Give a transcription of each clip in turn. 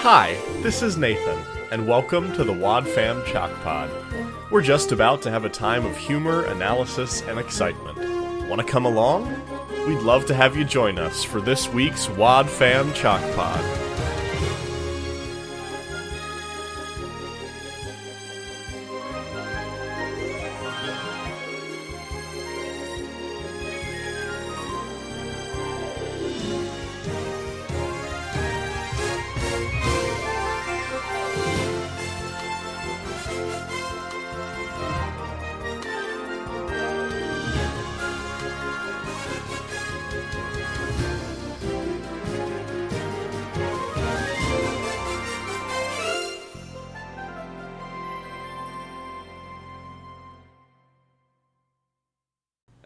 Hi, this is Nathan, and welcome to the Wad Fam Chalk Pod. We're just about to have a time of humor, analysis, and excitement. Want to come along? We'd love to have you join us for this week's Wad Fam Chalk Pod.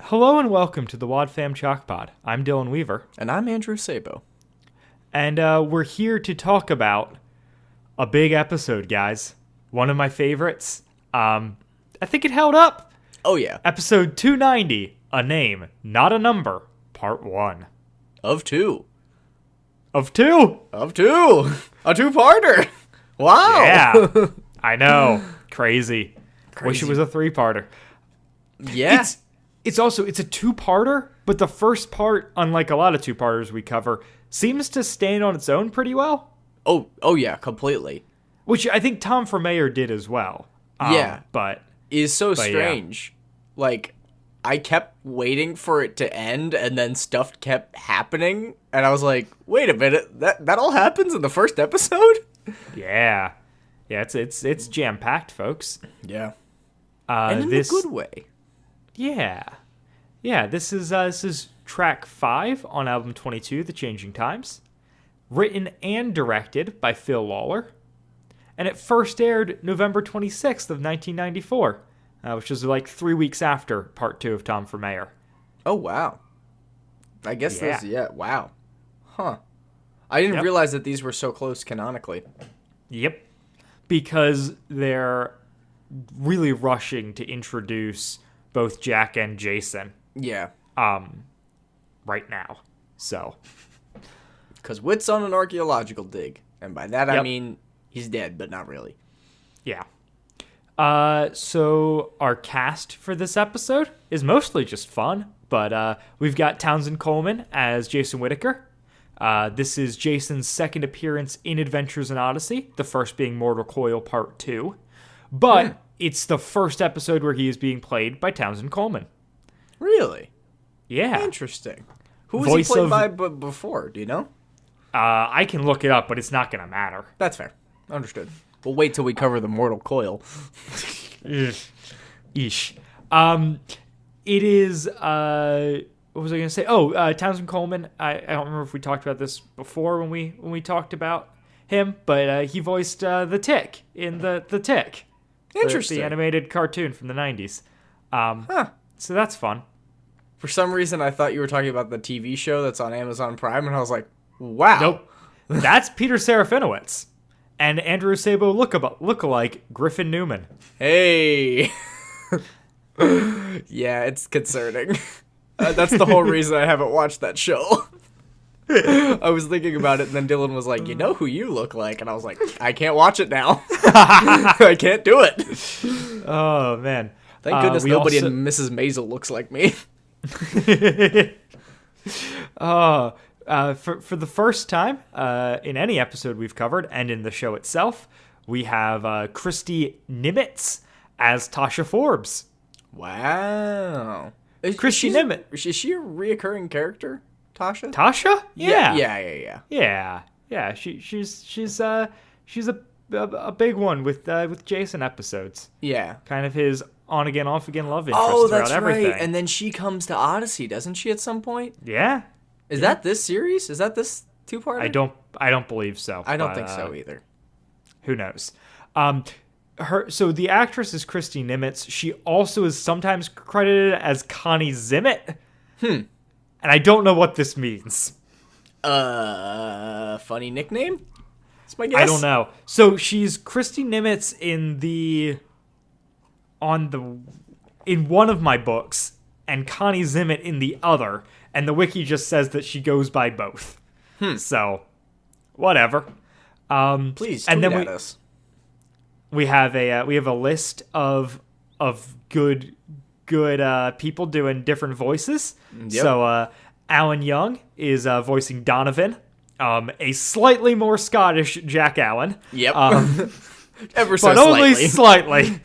Hello and welcome to the Wad Fam Chalk Pod. I'm Dylan Weaver. And I'm Andrew Sabo. And we're here to talk about a big episode, guys. One of my favorites. I think it held up. Oh, yeah. Episode 290, A Name, Not a Number, Part 1. Of two. Of two? Of two. A two-parter. Wow. Yeah. I know. Crazy. Wish it was a three-parter. Yeah. It's a two-parter, but the first part, unlike a lot of two-parters we cover, seems to stand on its own pretty well. Oh yeah, completely. Which I think Tom for Mayor did as well. Yeah. But is so strange. Yeah. Like, I kept waiting for it to end, and then stuff kept happening, and I was like, wait a minute, that all happens in the first episode? Yeah. Yeah, it's jam-packed, folks. Yeah. And in a good way. Yeah. Yeah, this is track 5 on album 22, The Changing Times. Written and directed by Phil Lawler. And it first aired November 26th of 1994, which was like 3 weeks after part 2 of Tom for Mayor. Oh, wow. I guess wow. Huh. I didn't realize that these were so close canonically. Yep. Because they're really rushing to introduce both Jack and Jason. Yeah. Right now. So. Because Whit's on an archaeological dig. And by that I mean he's dead, but not really. Yeah. So our cast for this episode is mostly just fun. But we've got Townsend Coleman as Jason Whittaker. This is Jason's second appearance in Adventures in Odyssey. The first being Mortal Coil Part 2. But it's the first episode where he is being played by Townsend Coleman. Really? Yeah. Interesting. Who was he played by before? Do you know? I can look it up, but it's not going to matter. That's fair. Understood. We'll wait till we cover the Mortal Coil. Eesh. It is, what was I going to say? Oh, Townsend Coleman. I don't remember if we talked about this before when we talked about him, but he voiced the Tick in the Tick. Interesting. The animated cartoon from the 90s. So that's fun. For some reason, I thought you were talking about the TV show that's on Amazon Prime, and I was like, wow. Nope. That's Peter Serafinowicz. And Andrew Sabo lookalike Griffin Newman. Hey. Yeah, it's concerning. That's the whole reason I haven't watched that show. I was thinking about it, and then Dylan was like, you know who you look like? And I was like, I can't watch it now. I can't do it. Oh, man. Thank goodness nobody in Mrs. Maisel looks like me. For the first time in any episode we've covered, and in the show itself, we have Christy Nimitz as Tasha Forbes. Wow. Christy Nimitz. Is she a reoccurring character? Tasha? Tasha? Yeah. Yeah. She's a big one with Jason episodes. Yeah. Kind of his on again, off again love interest throughout everything. Right. And then she comes to Odyssey, doesn't she, at some point? Yeah. Is that this series? Is that this two-parter? I don't believe so. I don't think so either. Who knows? So the actress is Christy Nimitz. She also is sometimes credited as Connie Zimmett. And I don't know what this means. Funny nickname? That's my guess. I don't know. So she's Christy Nimitz in one of my books, and Connie Zimmett in the other, and the wiki just says that she goes by both. So, whatever. Please and tweet then at us. we have a list of good people doing different voices. Yep. So Alan Young is voicing Donovan, a slightly more Scottish Jack Allen. Yep. Ever so But slightly. only slightly.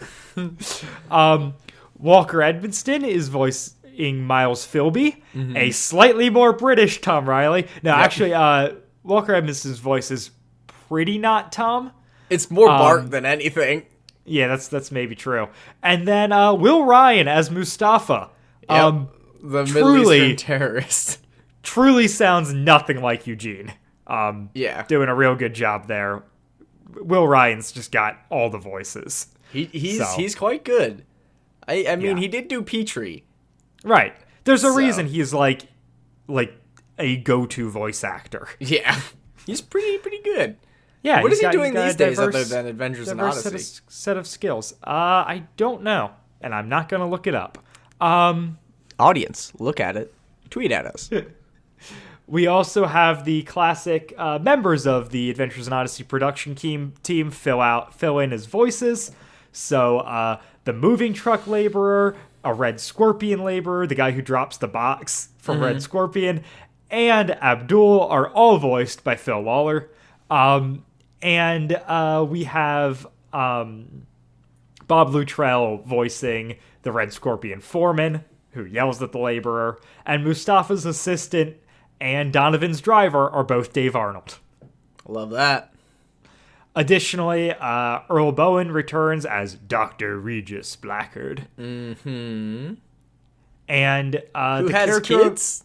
Walker Edmonston is voicing Miles Philby, a slightly more British Tom Riley. No, actually, Walker Edmonston's voice is pretty not Tom. It's more Bart than anything. Yeah, that's maybe true. And then Will Ryan as Mustafa. The Middle truly- Eastern terrorist. Truly sounds nothing like Eugene. Yeah. Doing a real good job there. Will Ryan's just got all the voices. He's quite good. I mean, Yeah. he did do Petrie. Right. There's a So- reason he's like a go-to voice actor. Yeah. He's pretty good. Yeah. What is he's he got- doing he's got these a days diverse- other than Adventures in diverse Odyssey? set of skills. I don't know, and I'm not gonna look it up. Audience, look at it. Tweet at us. We also have the classic members of the Adventures in Odyssey production team fill in as voices. So the moving truck laborer, a red scorpion laborer, the guy who drops the box from Red Scorpion, and Abdul are all voiced by Phil Lawler. And we have Bob Luttrell voicing the Red Scorpion foreman, who yells at the laborer, and Mustafa's assistant and Donovan's driver are both Dave Arnold. Love that. Additionally, Earl Bowen returns as Dr. Regis Blackgaard. Mm-hmm. And Who the has character, kids?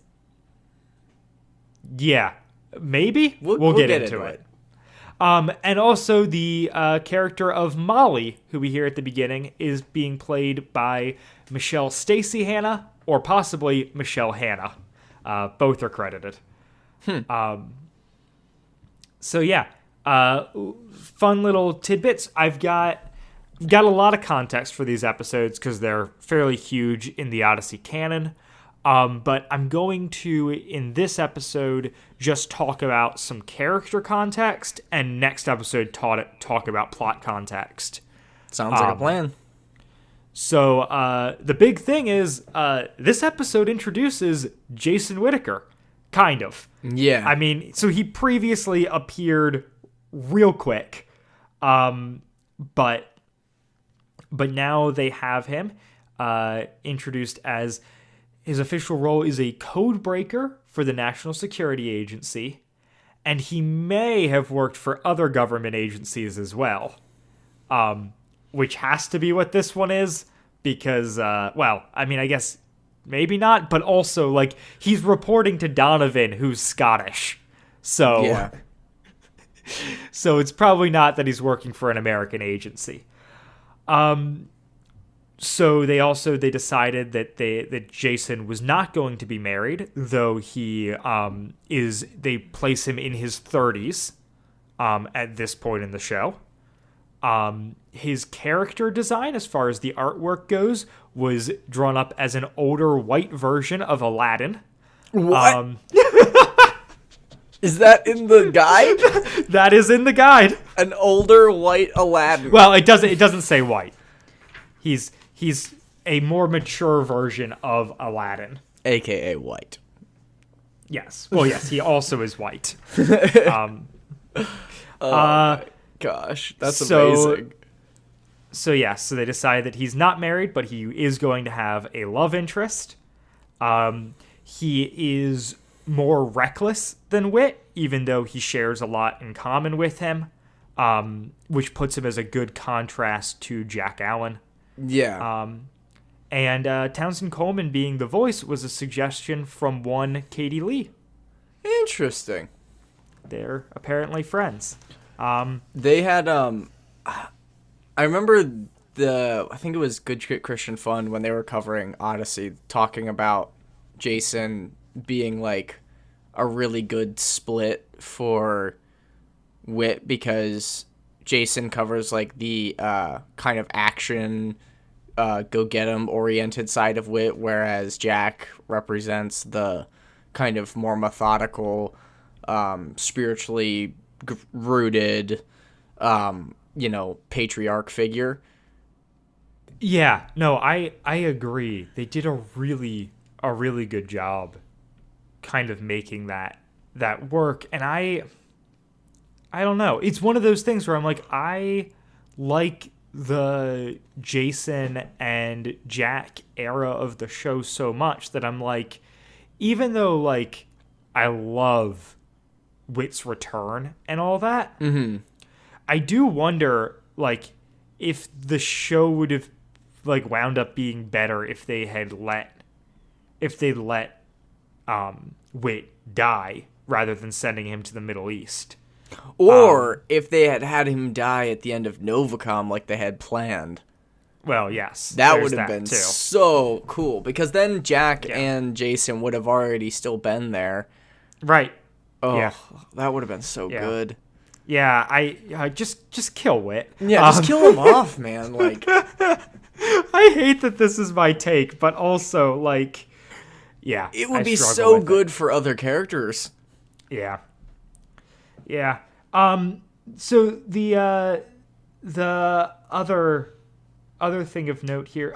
yeah, maybe We'll get into it. And also the character of Molly, who we hear at the beginning, is being played by Michelle Stacy Hanna, or possibly Michelle Hanna. Both are credited. So yeah, fun little tidbits. I've got a lot of context for these episodes because they're fairly huge in the Odyssey canon. But I'm going to, in this episode, just talk about some character context, and next episode talk about plot context. Sounds like a plan. So the big thing is this episode introduces Jason Whittaker, kind of. Yeah. I mean, so he previously appeared real quick, but now they have him introduced as his official role is a code breaker for the National Security Agency, and he may have worked for other government agencies as well, which has to be what this one is because, well, I mean, I guess maybe not, but also, like, he's reporting to Donovan, who's Scottish, so Yeah. so it's probably not that he's working for an American agency. So they decided that Jason was not going to be married, though he they place him in his 30s at this point in the show. His character design, as far as the artwork goes, was drawn up as an older white version of Aladdin. What? Is that in the guide? That is in the guide. An older white Aladdin. Well, it doesn't say white. He's a more mature version of Aladdin. AKA white. Yes. Well, yes, he also is white. Gosh, that's So- amazing. So yeah, so they decide that he's not married, but he is going to have a love interest. He is more reckless than Wit, even though he shares a lot in common with him, which puts him as a good contrast to Jack Allen. Yeah. And Townsend Coleman being the voice was a suggestion from one Katie Lee. Interesting. They're apparently friends. They had I remember I think it was Good Christian Fun when they were covering Odyssey, talking about Jason being like a really good split for Wit because Jason covers like the kind of action go get 'em oriented side of Wit, whereas Jack represents the kind of more methodical, spiritually rooted, patriarch figure. Yeah, no, I agree. They did a really good job kind of making that work. And I don't know. It's one of those things where I'm like, I like the Jason and Jack era of the show so much that I'm like, even though like I love Wit's return and all that, I do wonder like if the show would have like wound up being better if they let Wit die rather than sending him to the Middle East. Or if they had him die at the end of Novacom like they had planned. Well, yes. That would have been too. so cool, because then Jack and Jason would have already still been there. Right. Oh, yeah. That would have been so good. Yeah, I just kill Wit. Yeah, just kill him off, man. Like, I hate that this is my take, but also like, yeah, it would be so good for other characters. Yeah. Yeah. So the other thing of note here.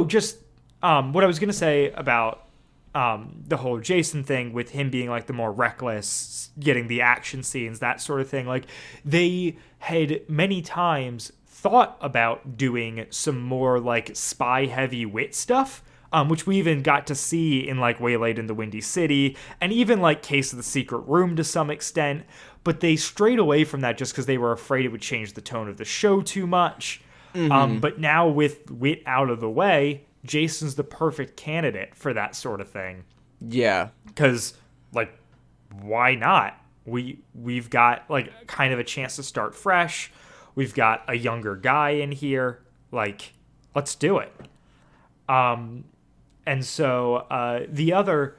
Just what I was gonna say about the whole Jason thing with him being like the more reckless, getting the action scenes, that sort of thing. Like they had many times thought about doing some more like spy heavy Wit stuff. Which we even got to see in like Waylaid in the Windy City, and even like Case of the Secret Room to some extent. But they strayed away from that just because they were afraid it would change the tone of the show too much. But now with Wit out of the way, Jason's the perfect candidate for that sort of thing. Yeah. Because, like, why not? We've got like kind of a chance to start fresh. We've got a younger guy in here. Like, let's do it. And so the other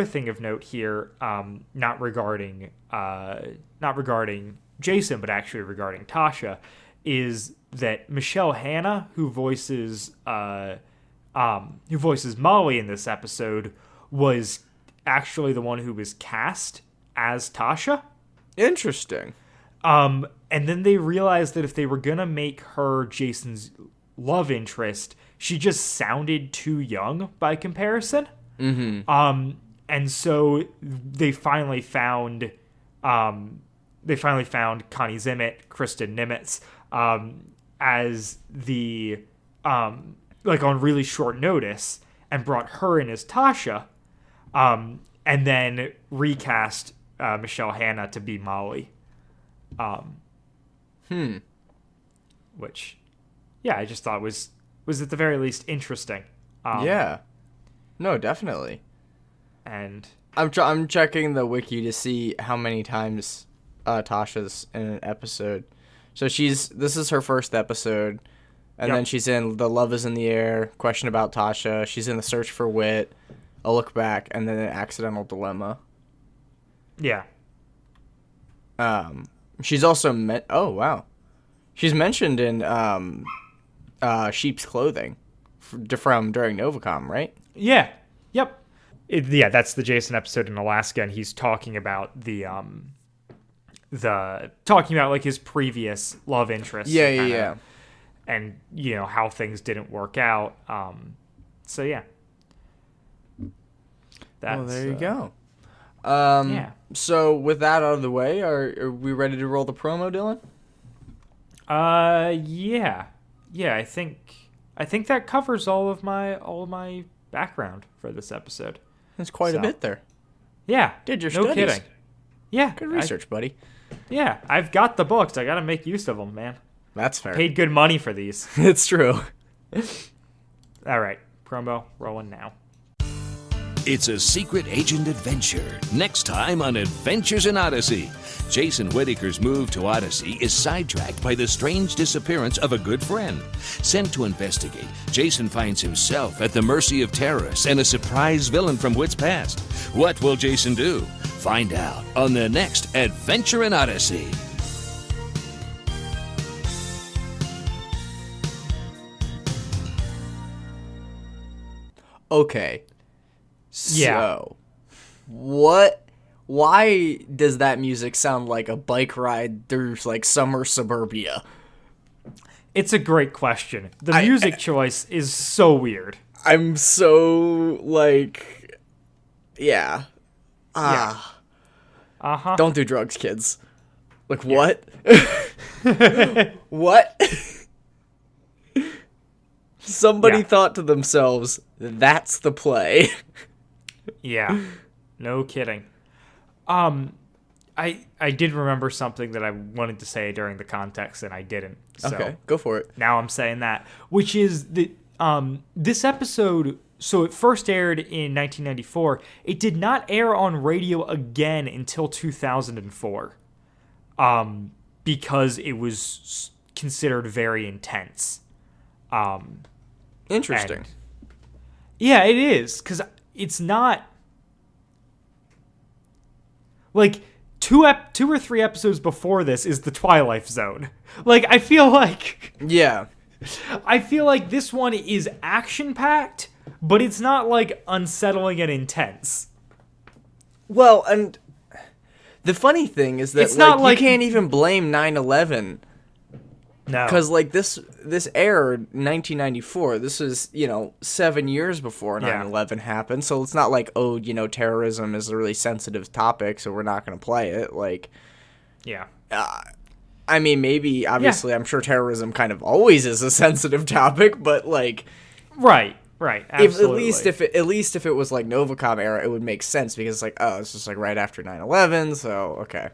thing of note here, not regarding Jason, but actually regarding Tasha, is that Michelle Hanna, who voices Molly in this episode, was actually the one who was cast as Tasha. Interesting. And then they realized that if they were gonna make her Jason's love interest, she just sounded too young by comparison. And so they finally found Connie Zimmett, Kristen Nimitz, as the like on really short notice, and brought her in as Tasha, and then recast Michelle Hanna to be Molly. Which, yeah, I just thought was at the very least interesting. Yeah. No, definitely. And I'm checking the wiki to see how many times Tasha's in an episode. So this is her first episode, and then she's in The Love Is in the Air, Question About Tasha. She's in The Search for Wit, A Look Back, and then An Accidental Dilemma. Yeah. She's also oh wow, she's mentioned in Sheep's Clothing from during Novacom, right? Yeah. Yep. That's the Jason episode in Alaska, and he's talking about talking about like his previous love interest. Yeah. And you know how things didn't work out. So yeah. Well, there you go. Yeah. So with that out of the way, are we ready to roll the promo, Dylan? Yeah. I think that covers all of my background for this episode. That's quite a bit there. Yeah. Did your no studies. Kidding. Yeah. Good research, buddy. Yeah, I've got the books. I got to make use of them, man. That's fair. Paid good money for these. It's true. All right, promo rolling now. It's a secret agent adventure. Next time on Adventures in Odyssey. Jason Whittaker's move to Odyssey is sidetracked by the strange disappearance of a good friend. Sent to investigate, Jason finds himself at the mercy of terrorists and a surprise villain from Wit's past. What will Jason do? Find out on the next Adventure in Odyssey. Okay. Yeah. So, what why does that music sound like a bike ride through, like, summer suburbia? It's a great question. The music choice is so weird. I'm so, like... Yeah. Uh-huh. Don't do drugs, kids. Like, what? What? Somebody thought to themselves, that's the play. Yeah. No kidding. I did remember something that I wanted to say during the context, and I didn't. So Okay, go for it. now I'm saying that, which is that this episode, so it first aired in 1994. It did not air on radio again until 2004, because it was considered very intense. Interesting. And yeah, it is, because it's not like two or three episodes before this is the Twilight Zone. Like, I feel like this one is action packed, but it's not like unsettling and intense. Well, and the funny thing is that It's not like you can't even blame 9/11. No, Because, like, this aired in 1994. This is, 7 years before 9/11 happened. So it's not like, oh, terrorism is a really sensitive topic, so we're not going to play it. Like, yeah, I mean, maybe, obviously, I'm sure terrorism kind of always is a sensitive topic, but, like... right, absolutely. At least if it was, like, Novacom era, it would make sense, because it's like, oh, it's just, like, right after 9/11, so, okay.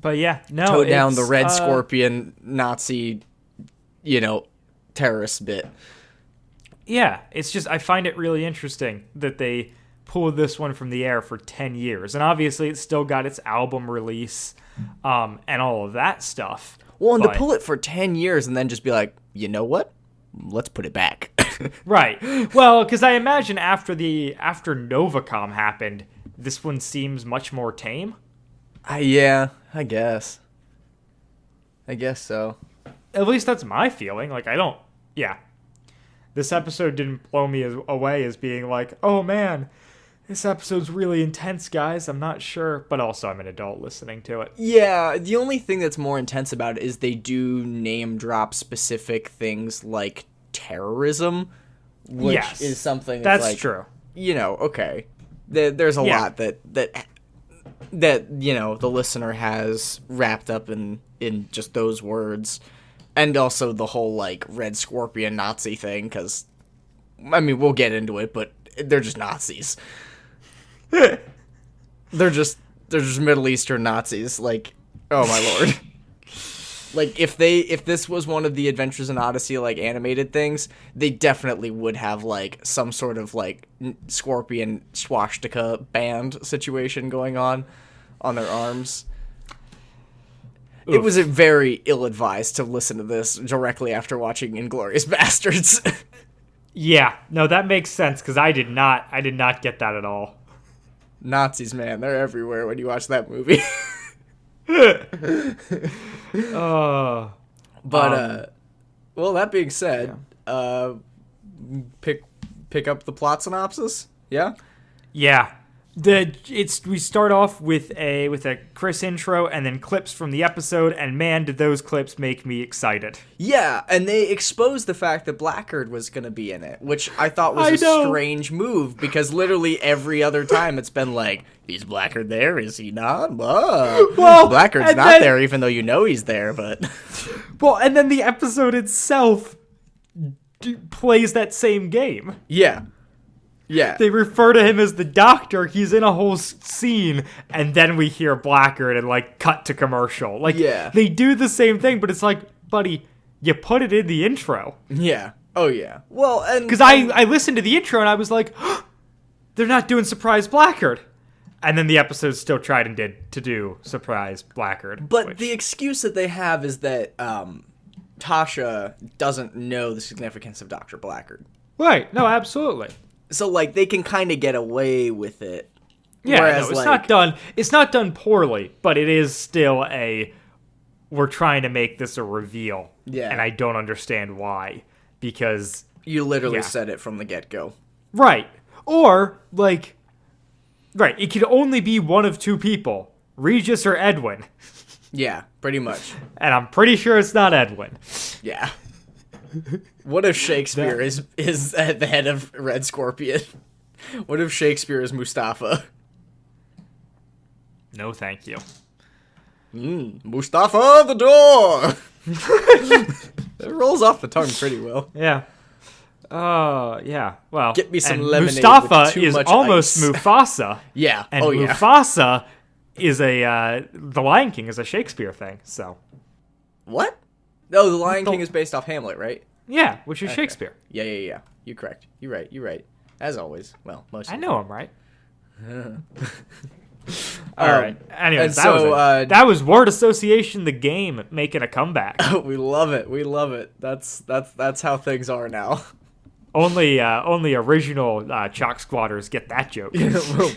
But yeah, no, Toe down the Red Scorpion Nazi, terrorist bit. Yeah, it's just, I find it really interesting that they pulled this one from the air for 10 years. And obviously it's still got its album release and all of that stuff. Well, and to pull it for 10 years and then just be like, you know what? Let's put it back. Right. Well, because I imagine after Novacom happened, this one seems much more tame. Yeah, I guess. I guess so. At least that's my feeling. Like, this episode didn't blow me away as being like, oh man, this episode's really intense, guys. I'm not sure. But also, I'm an adult listening to it. Yeah, the only thing that's more intense about it is they do name drop specific things like terrorism, which is something that's true. Okay. There's a lot that the listener has wrapped up in just those words. And also the whole, like, Red Scorpion Nazi thing, because, I mean, we'll get into it, but they're just Nazis. They're just Middle Eastern Nazis. Like, oh my lord. Like, if this was one of the Adventures in Odyssey, like, animated things, they definitely would have, like, some sort of, like, scorpion swastika band situation going on their arms. Oof. It was very ill-advised to listen to this directly after watching Inglourious Bastards. Yeah, no, that makes sense, because I did not get that at all. Nazis, man, they're everywhere when you watch that movie. Well, that being said, pick up the plot synopsis. Yeah. Yeah. We start off with a Chris intro and then clips from the episode, and man, did those clips make me excited. Yeah, and they exposed the fact that Blackgaard was going to be in it, which I thought was a strange move, because literally every other time it's been like, is Blackgaard there? Is he not? Well, Blackgaard's not there, even though you know he's there, but... Well, and then the episode itself plays that same game. Yeah. Yeah. They refer to him as the doctor. He's in a whole scene, and then we hear Blackgaard and, like, cut to commercial. Like, they do the same thing, but it's like, buddy, you put it in the intro. Yeah. Oh, yeah. Well, and... Because I listened to the intro, and I was like, they're not doing Surprise Blackgaard. And then the episode still tried and did to do Surprise Blackgaard. But the excuse that they have is that Tasha doesn't know the significance of Dr. Blackgaard. Right. No, absolutely. So, like, they can kind of get away with it. Yeah, whereas, no, it's not done poorly, but it is still we're trying to make this a reveal. Yeah. And I don't understand why. Because... You literally said it from the get-go. Right. Or, like... Right. It could only be one of two people, Regis or Edwin. Yeah, pretty much. And I'm pretty sure it's not Edwin. Yeah. What if Shakespeare is at the head of Red Scorpion? What if Shakespeare is Mustafa? No, thank you. Mustafa, the door! It rolls off the tongue pretty well. Yeah. Yeah. Well, Get me some and lemonade Mustafa with too is much almost ice. Mufasa. Yeah. And Oh, yeah. Mufasa is The Lion King is a Shakespeare thing, so. What? No, the Lion King is based off Hamlet, right? Yeah, which is Shakespeare. Yeah. You're correct. You're right. As always. Well, most I of know I'm right. All right. Anyways, and so, that was word association, the game, making a comeback. We love it. That's how things are now. Only original Chalk Squatters get that joke.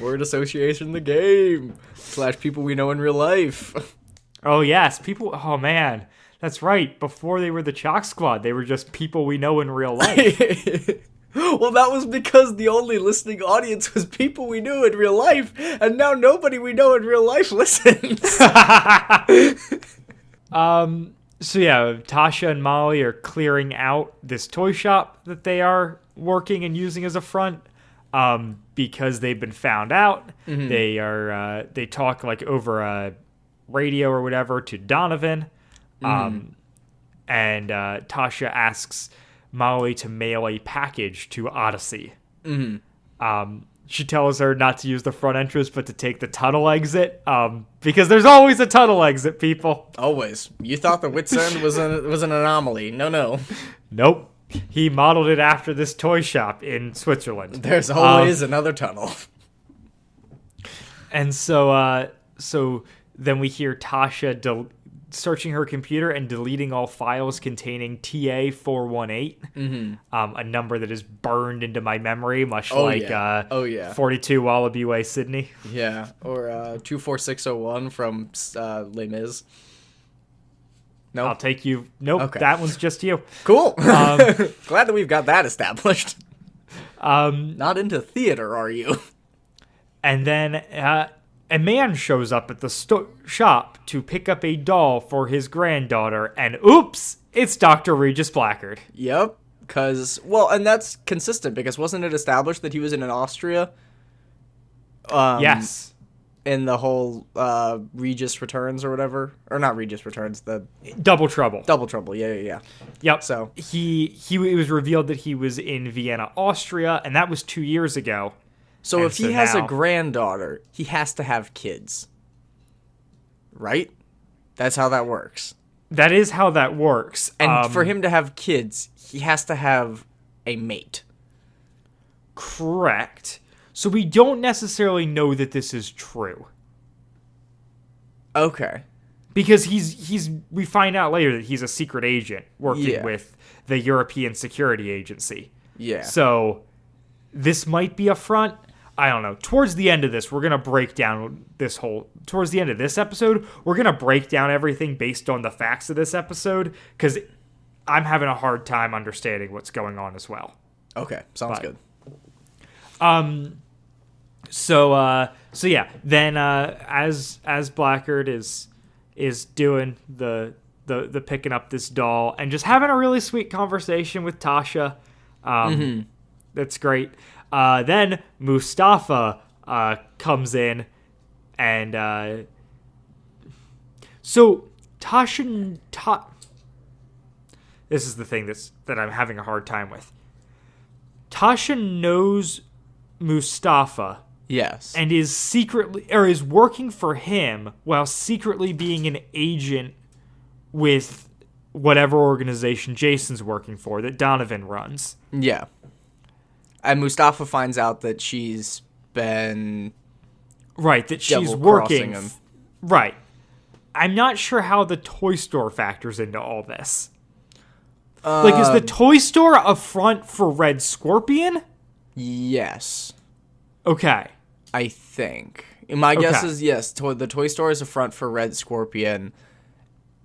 Word association, the game / people we know in real life. Oh yes, people. Oh man, that's right. Before they were the Chalk Squad, they were just people we know in real life. Well, that was because the only listening audience was people we knew in real life, and now nobody we know in real life listens. So yeah, Tasha and Molly are clearing out this toy shop that they are working and using as a front, because they've been found out. Mm-hmm. They talk like over a radio or whatever to Donovan, and Tasha asks Molly to mail a package to Odyssey. She tells her not to use the front entrance, but to take the tunnel exit, because there's always a tunnel exit, people. Always. You thought the Wits End was an anomaly. No. Nope. He modeled it after this toy shop in Switzerland. There's always another tunnel. And so then we hear Tasha searching her computer and deleting all files containing TA418, a number that is burned into my memory, much 42 Wallaby Way, Sydney. Yeah, or 24601 from Les Mis. No, I'll take you. Nope, Okay. That one's just you. Cool. Glad that we've got that established. Not into theater, are you? And then a man shows up at the shop to pick up a doll for his granddaughter, and oops, it's Dr. Regis Blackgaard. Yep. And that's consistent, because wasn't it established that he was in Austria? Yes. In the whole Regis Returns or whatever. Or not Regis Returns, the... Double Trouble. Double Trouble, yeah. Yep. So it was revealed that he was in Vienna, Austria, and that was 2 years ago. So if he has a granddaughter, he has to have kids. Right? That's how that works. That is how that works. And for him to have kids, he has to have a mate. Correct. So we don't necessarily know that this is true. Okay. Because we find out later that he's a secret agent working with the European Security Agency. Yeah. So this might be a front. I don't know. Towards the end of this, we're going to break down towards the end of this episode, we're going to break down everything based on the facts of this episode, because I'm having a hard time understanding what's going on as well. Okay. Sounds good. So yeah, then as Blackgaard is doing the picking up this doll and just having a really sweet conversation with Tasha, that's great. Then Mustafa comes in, and so Tasha. This is the thing that I'm having a hard time with. Tasha knows Mustafa. Yes. And is working for him while secretly being an agent with whatever organization Jason's working for that Donovan runs. Yeah. And Mustafa finds out that she's been... Right, that she's working... him. Right. I'm not sure how the toy store factors into all this. Is the toy store a front for Red Scorpion? Yes. Okay. I think. My guess is yes. The toy store is a front for Red Scorpion,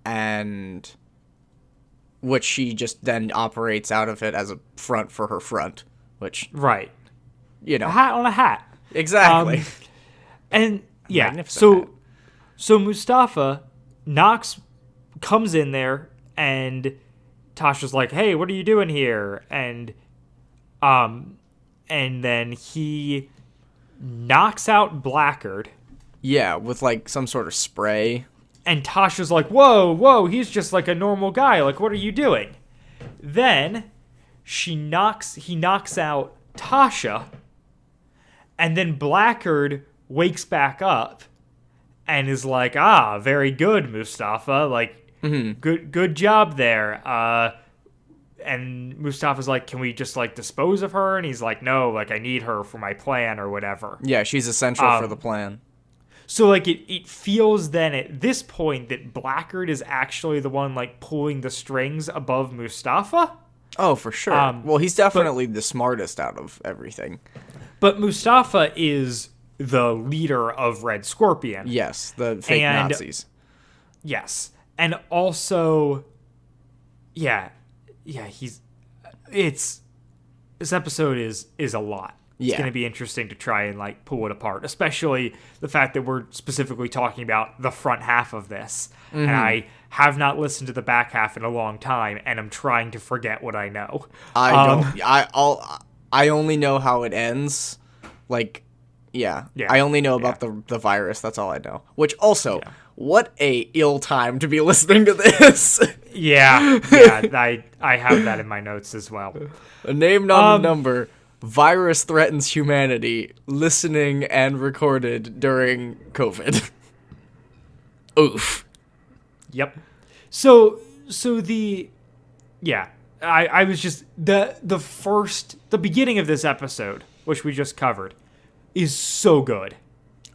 and which she just then operates out of it as a front for her front, which Right. you know, A hat on a hat. exactly. And yeah, Magnificent so Mustafa comes in there, and Tasha's like, "Hey, what are you doing here?" And then he knocks out Blackgaard. Yeah, with like some sort of spray. And Tasha's like, whoa, he's just like a normal guy. Like, what are you doing? Then he knocks out Tasha, and then Blackgaard wakes back up and is like, very good, Mustafa. Like, good job there. And Mustafa's like, can we just like dispose of her? And he's like, no, like I need her for my plan or whatever. Yeah, she's essential for the plan. So, like, it feels then at this point that Blackgaard is actually the one, like, pulling the strings above Mustafa. Oh, for sure. Well, he's definitely the smartest out of everything. But Mustafa is the leader of Red Scorpion. Yes, the fake Nazis. Yes. And also, this episode is a lot. It's going to be interesting to try and like pull it apart, especially the fact that we're specifically talking about the front half of this. And I have not listened to the back half in a long time, and I'm trying to forget what I know. I only know how it ends. Like, yeah. I only know about the virus. That's all I know. Which also, what a ill time to be listening to this. I have that in my notes as well. A name, not a number. Virus threatens humanity. Listening and recorded during COVID. Oof. Yep. I was just the beginning of this episode, which we just covered, is so good.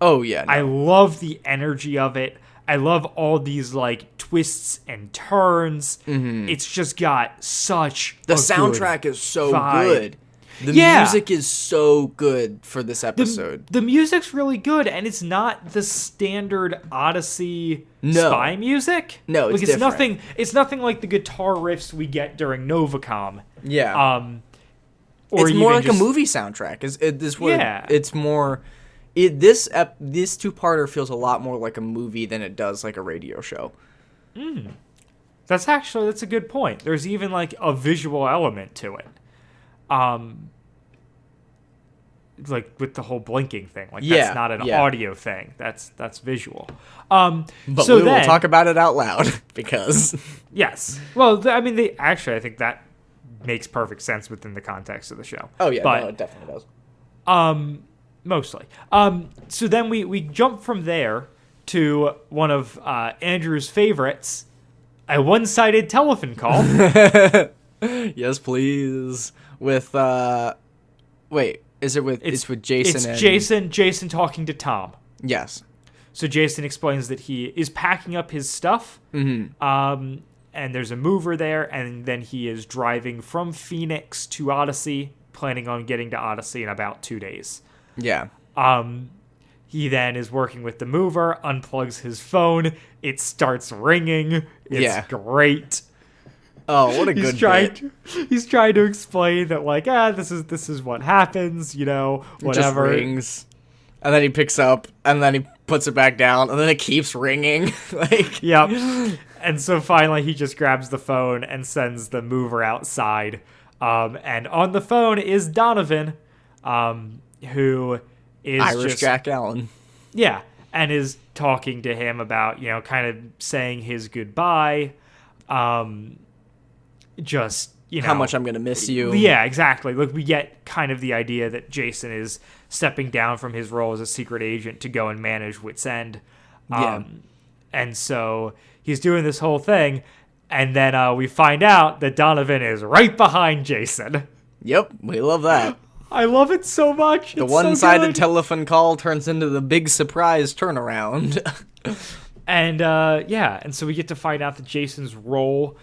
Oh yeah. No. I love the energy of it. I love all these like twists and turns. It's just got such the soundtrack is so good. The music is so good for this episode. The music's really good, and it's not the standard Odyssey spy music. No, it's different. Nothing. It's nothing like the guitar riffs we get during Novacom. Yeah. Or it's more like a movie soundtrack. It's more. This two-parter feels a lot more like a movie than it does like a radio show. That's a good point. There's even like a visual element to it. Like with the whole blinking thing, like that's not an audio thing. That's visual. But we will talk about it out loud because yes. Well, I mean, I think that makes perfect sense within the context of the show. Oh yeah, no, it definitely does. Mostly. So then we jump from there to one of Andrew's favorites, a one-sided telephone call. Yes, please. With wait, is it with it's with Jason? It's Jason talking to Tom. Yes. So Jason explains that he is packing up his stuff. And there's a mover there, and then he is driving from Phoenix to Odyssey, planning on getting to Odyssey in about 2 days. Yeah. He then is working with the mover, unplugs his phone, it starts ringing. It's great. Oh, what a good bit. He's trying to explain that, like, this is what happens, whatever. It just rings. And then he picks up, and then he puts it back down, and then it keeps ringing. Yep. And so finally he just grabs the phone and sends the mover outside. And on the phone is Donovan, who is Irish Jack Allen. Yeah, and is talking to him about, kind of saying his goodbye. Just, how much I'm going to miss you. Yeah, exactly. Look, we get kind of the idea that Jason is stepping down from his role as a secret agent to go and manage Wit's End. And so he's doing this whole thing, and then we find out that Donovan is right behind Jason. Yep, we love that. I love it so much. The one-sided telephone call turns into the big surprise turnaround. And and so we get to find out that Jason's role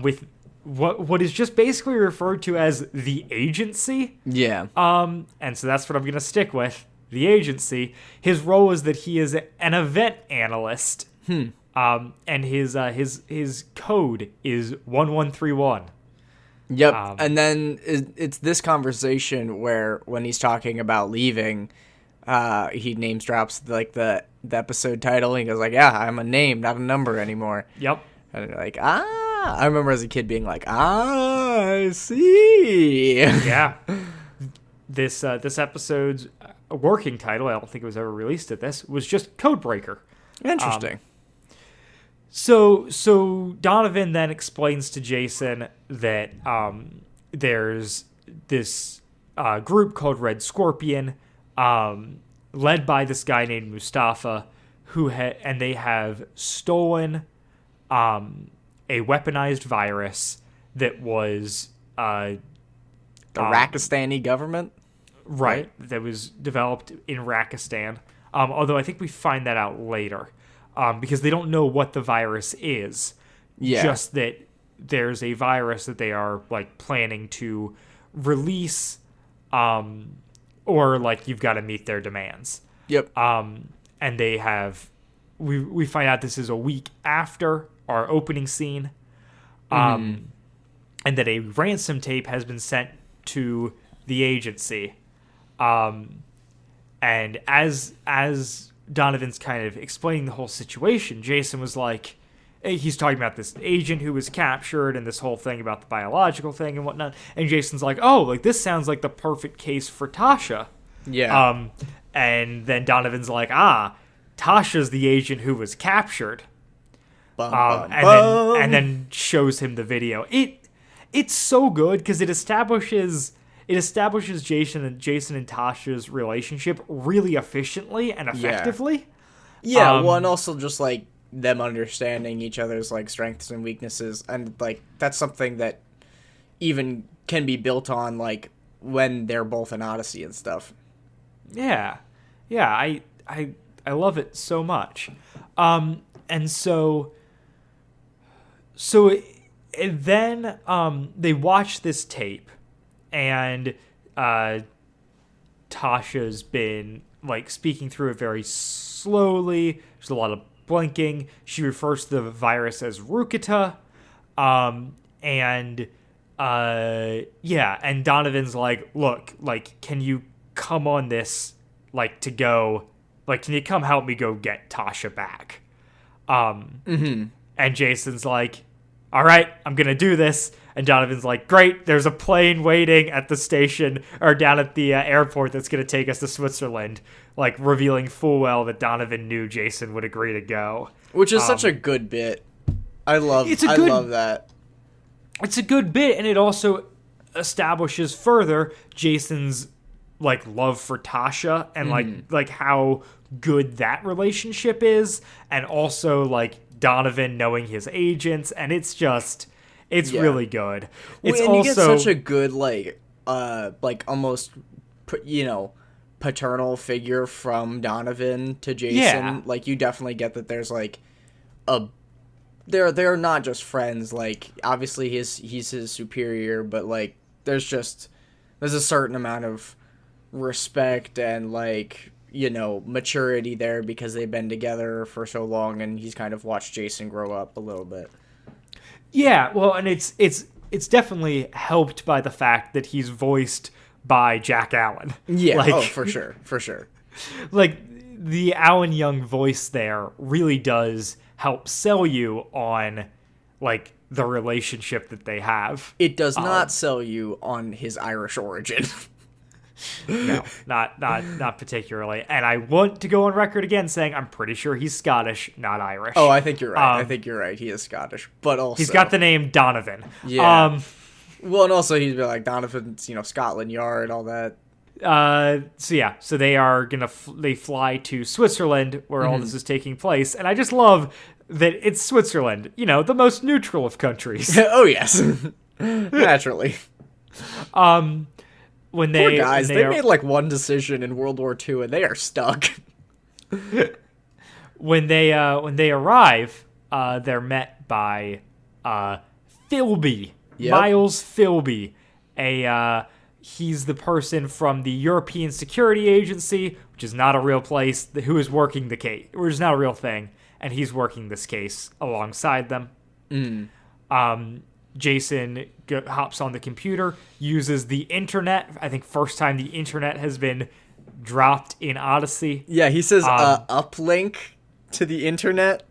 with what is just basically referred to as the agency. Yeah. And so that's what I'm going to stick with. The agency. His role is that he is an event analyst. And his code is 1131. Yep. And then it's this conversation where when he's talking about leaving, he names drops like the episode title, and he goes like, "Yeah, I'm a name, not a number anymore." Yep. And they're like, I remember as a kid being like, I see. Yeah. This episode's working title, I don't think it was ever released at this, was just Codebreaker. Interesting. So Donovan then explains to Jason that there's this group called Red Scorpion, led by this guy named Mustafa, and they have stolen a weaponized virus that was the Rakistani government, right? That was developed in Rakistan. Although I think we find that out later, because they don't know what the virus is. Yeah. Just that there's a virus that they are like planning to release, or like you've got to meet their demands. Yep. And they have. We find out this is a week after our opening scene, and that a ransom tape has been sent to the agency. And as Donovan's kind of explaining the whole situation, Jason was like, he's talking about this agent who was captured and this whole thing about the biological thing and whatnot. And Jason's like, oh, like this sounds like the perfect case for Tasha. Yeah. And then Donovan's like, Tasha's the agent who was captured. And then shows him the video. It's so good because it establishes Jason and Tasha's relationship really efficiently and effectively. Yeah, well, and also just like them understanding each other's like strengths and weaknesses, and like that's something that even can be built on like when they're both in Odyssey and stuff. Yeah, I love it so much. And then they watch this tape, and Tasha's been like speaking through it very slowly. There's a lot of blinking. She refers to the virus as Rukita, and Donovan's like, look, like, can you come on this, like, to go, like, can you come help me go get Tasha back? And Jason's like, all right, I'm gonna do this. And Donovan's like, great, there's a plane waiting at the station, or down at the airport that's gonna take us to Switzerland, like, revealing full well that Donovan knew Jason would agree to go. Which is such a good bit. I love that. It's a good bit, and it also establishes further Jason's, like, love for Tasha, and like how good that relationship is, and also, like, Donovan knowing his agents, and it's really good. It's and also, you get such a good like almost paternal figure from Donovan to Jason. Yeah. Like you definitely get that there's like they're not just friends. Like obviously he's his superior, but like there's a certain amount of respect and like maturity there because they've been together for so long, and he's kind of watched Jason grow up a little bit. Yeah, well, and it's definitely helped by the fact that he's voiced by Jack Allen. Yeah, like, for sure. Like, the Alan Young voice there really does help sell you on, like, the relationship that they have. It does not sell you on his Irish origin. No, not particularly. And I want to go on record again saying I'm pretty sure he's Scottish, not Irish. Oh, I think you're right. He is Scottish, but also he's got the name Donovan. Yeah. Well, and also he's like Donovan's, Scotland Yard, all that. So they are they fly to Switzerland where all this is taking place, and I just love that it's Switzerland. The most neutral of countries. Oh yes, naturally. When they, poor guys, they made like one decision in World War II and they are stuck. When they arrive, they're met by Philby, Miles Philby. He's the person from the European Security Agency, which is not a real place, who is working the case, which is not a real thing, and he's working this case alongside them. Jason hops on the computer, uses the internet. I think first time the internet has been dropped in Odyssey. Yeah, he says uplink to the internet.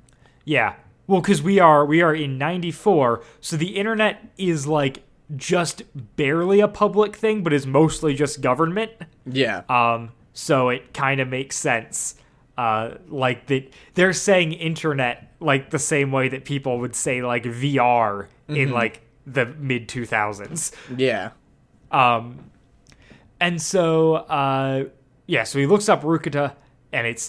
Yeah. Well, because we are in 94, so the internet is like just barely a public thing, but is mostly just government. Yeah. So it kind of makes sense. Like that they're saying internet like the same way that people would say like VR in like the mid 2000s. Yeah. And so so he looks up Rukita, and it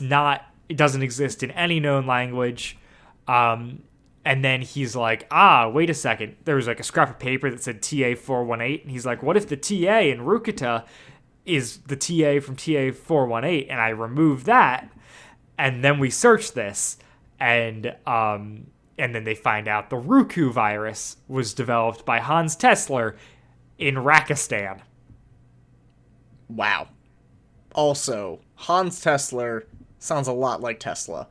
doesn't exist in any known language. And then he's like, wait a second. There was like a scrap of paper that said TA418. And he's like, what if the TA in Rukita is the TA from TA418? And I remove that. And then we search this. And then they find out the Roku virus was developed by Hans Tesler in Rakistan. Wow. Also, Hans Tesler sounds a lot like Tesla.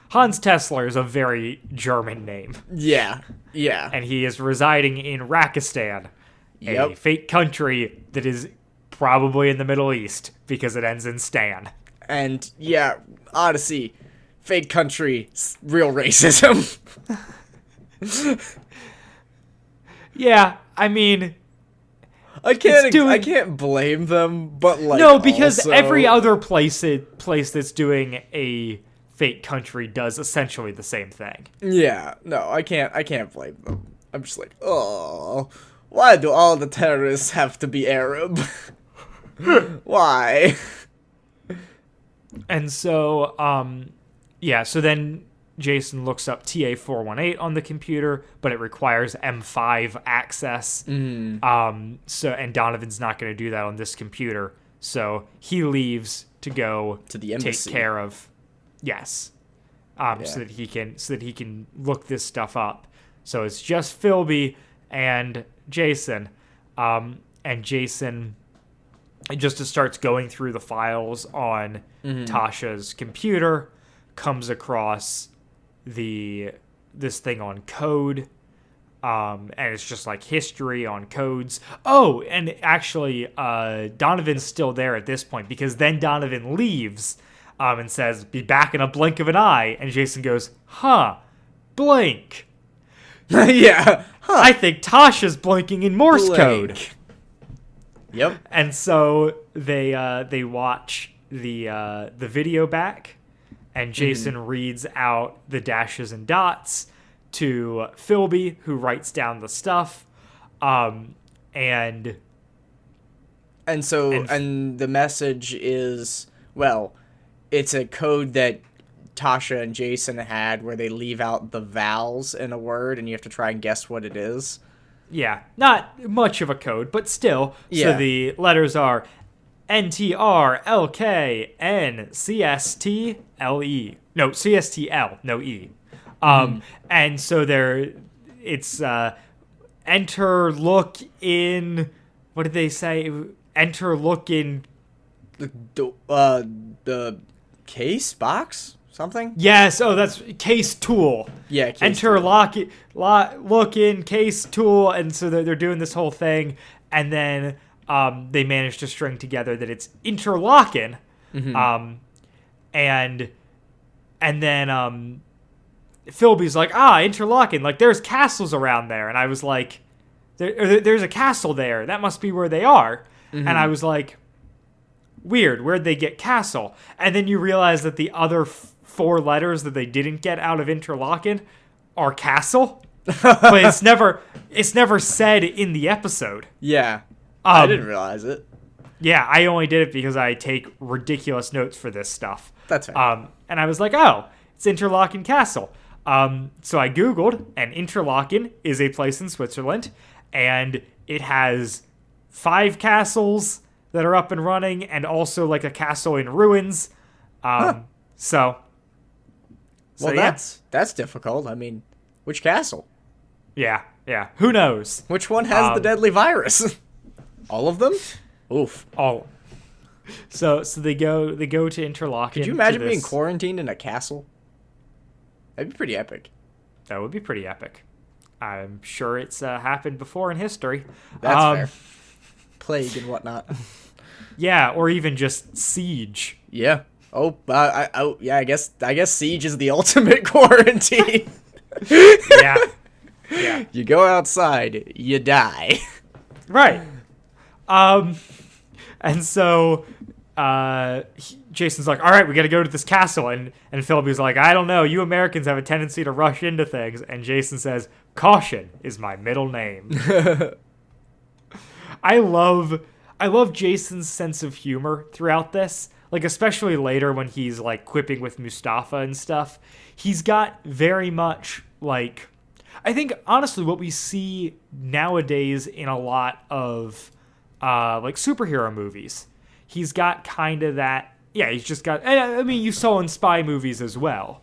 Hans Tesler is a very German name. Yeah. Yeah. And he is residing in Rakistan, a fake country that is probably in the Middle East because it ends in Stan. And yeah, Odyssey, fake country, real racism. Yeah, I mean, I can't blame them, but like no, because also... every other place that's doing a fake country does essentially the same thing. Yeah, no, I can't blame them. I'm just like, oh, why do all the terrorists have to be Arab? Why? And so, so then Jason looks up TA418 on the computer, but it requires M5 access. And Donovan's not going to do that on this computer, so he leaves to go to the embassy. Take care of. Yes. So that he can look this stuff up. So it's just Philby and Jason. And Jason just starts going through the files on Tasha's computer, comes across this thing on code. And it's just like history on codes. Oh, and actually Donovan's still there at this point, because then Donovan leaves and says, be back in a blink of an eye. And Jason goes, blink. Yeah. Huh. I think Tasha's blinking in Morse code. Yep. And so they watch the video back, and Jason reads out the dashes and dots to Philby, who writes down the stuff. And the message is, well, it's a code that Tasha and Jason had where they leave out the vowels in a word and you have to try and guess what it is. Yeah, not much of a code, but still. Yeah. So the letters are NTR, LK, NCSTLE. No, CSTL, no E. And so it's enter, look in, what did they say? Enter, look in. The case box? Something? Yes. Oh, that's case tool. Yeah. Case Enter, tool. look in case tool, and so they're doing this whole thing, and then they manage to string together that it's interlocking, and then Philby's like, interlocking, like there's castles around there, and I was like, there's a castle there. That must be where they are, and I was like, weird. Where'd they get castle? And then you realize that the other 4 letters that they didn't get out of interlocking are castle, but it's never said in the episode. Yeah, I didn't realize it. Yeah, I only did it because I take ridiculous notes for this stuff. That's right. And I was like, oh, it's Interlaken Castle. So I Googled, and Interlaken is a place in Switzerland, and it has 5 castles that are up and running, and also like a castle in ruins. So that's difficult. I mean, which castle? Yeah. Who knows? Which one has the deadly virus? All of them? Oof. All. So they go to Interlaken. Could you imagine being quarantined in a castle? That'd be pretty epic. That would be pretty epic. I'm sure it's happened before in history. That's fair. Plague and whatnot. Yeah, or even just Siege. Yeah. Oh, yeah. I guess Siege is the ultimate quarantine. Yeah. Yeah. You go outside, you die. Right. And so Jason's like, all right, we got to go to this castle. And Philby's like, I don't know. You Americans have a tendency to rush into things. And Jason says, caution is my middle name. I love Jason's sense of humor throughout this. Like, especially later when he's, like, quipping with Mustafa and stuff. He's got very much, like... I think, honestly, what we see nowadays in a lot of, like, superhero movies, he's got kind of that, yeah, he's just got, I mean, you saw in spy movies as well,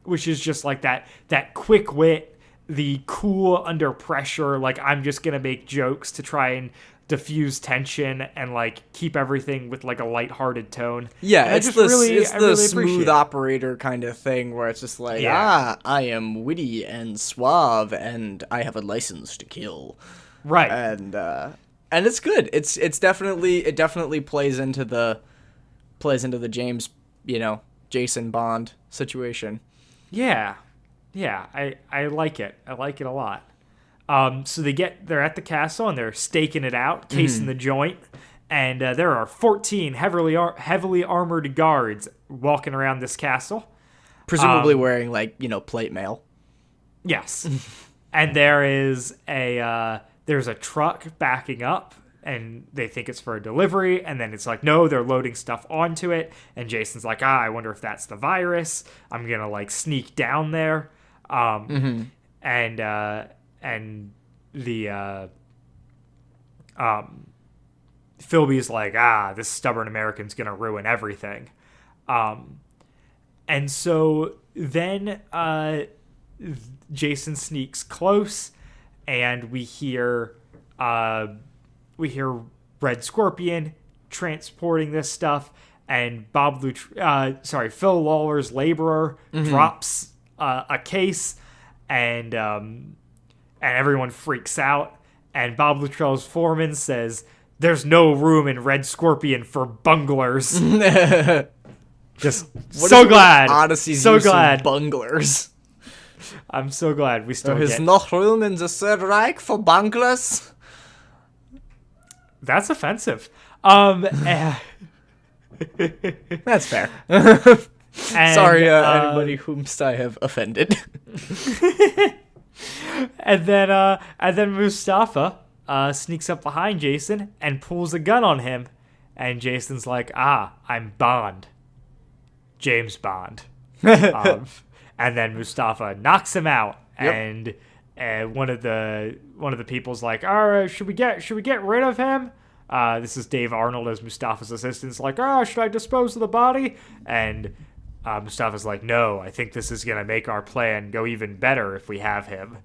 which is just, like, that quick wit, the cool under pressure, like, I'm just going to make jokes to try and diffuse tension and, like, keep everything with, like, a lighthearted tone. Yeah, and it's the smooth operator kind of thing where it's just like, I am witty and suave and I have a license to kill. Right. And it's good. It definitely plays into the James, Jason Bond situation. Yeah. Yeah, I like it. I like it a lot. So they're at the castle and they're staking it out, casing the joint, and there are 14 heavily armored guards walking around this castle, presumably wearing plate mail. Yes, and there's a truck backing up, and they think it's for a delivery, and then it's like, no, they're loading stuff onto it, and Jason's like, I wonder if that's the virus. I'm gonna like sneak down there, and the Philby's like, this stubborn American's gonna ruin everything. And so then Jason sneaks close, and we hear Red Scorpion transporting this stuff, and Phil Lawler's laborer drops a case, and everyone freaks out, and Bob Luttrell's foreman says, there's no room in Red Scorpion for bunglers. Just so glad. Odyssey's so use glad. Of bunglers. I'm so glad we still There is no room in the Third Reich for bunglers. That's offensive. That's fair. Sorry, anybody whomst I have offended. And then Mustafa sneaks up behind Jason and pulls a gun on him, and Jason's like, I'm Bond, James Bond. And then Mustafa knocks him out, and one of the people's like, all right, should we get rid of him? This is Dave Arnold as Mustafa's assistant. Like, should I dispose of the body? And Mustafa's like, no, I think this is gonna make our plan go even better if we have him.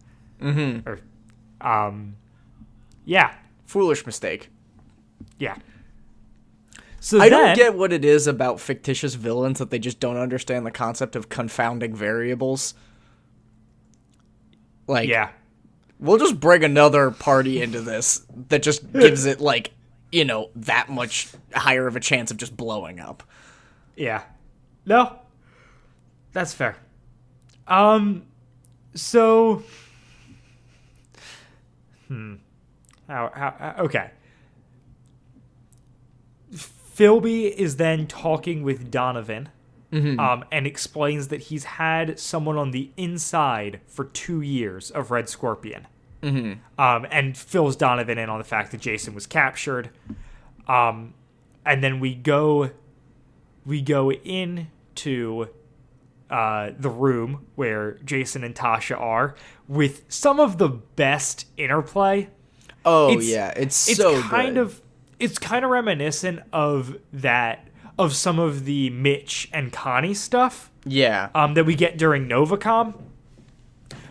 Yeah. Foolish mistake. Yeah. So I don't get what it is about fictitious villains that they just don't understand the concept of confounding variables. Like, yeah, we'll just bring another party into this that just gives it, that much higher of a chance of just blowing up. Yeah. No. That's fair. So... Okay. Philby is then talking with Donovan, and explains that he's had someone on the inside for 2 years of Red Scorpion. And fills Donovan in on the fact that Jason was captured. And then we go into the room where Jason and Tasha are with some of the best interplay. Oh, it's so good. It's kind of reminiscent of some of the Mitch and Connie stuff. Yeah. That we get during Novacom.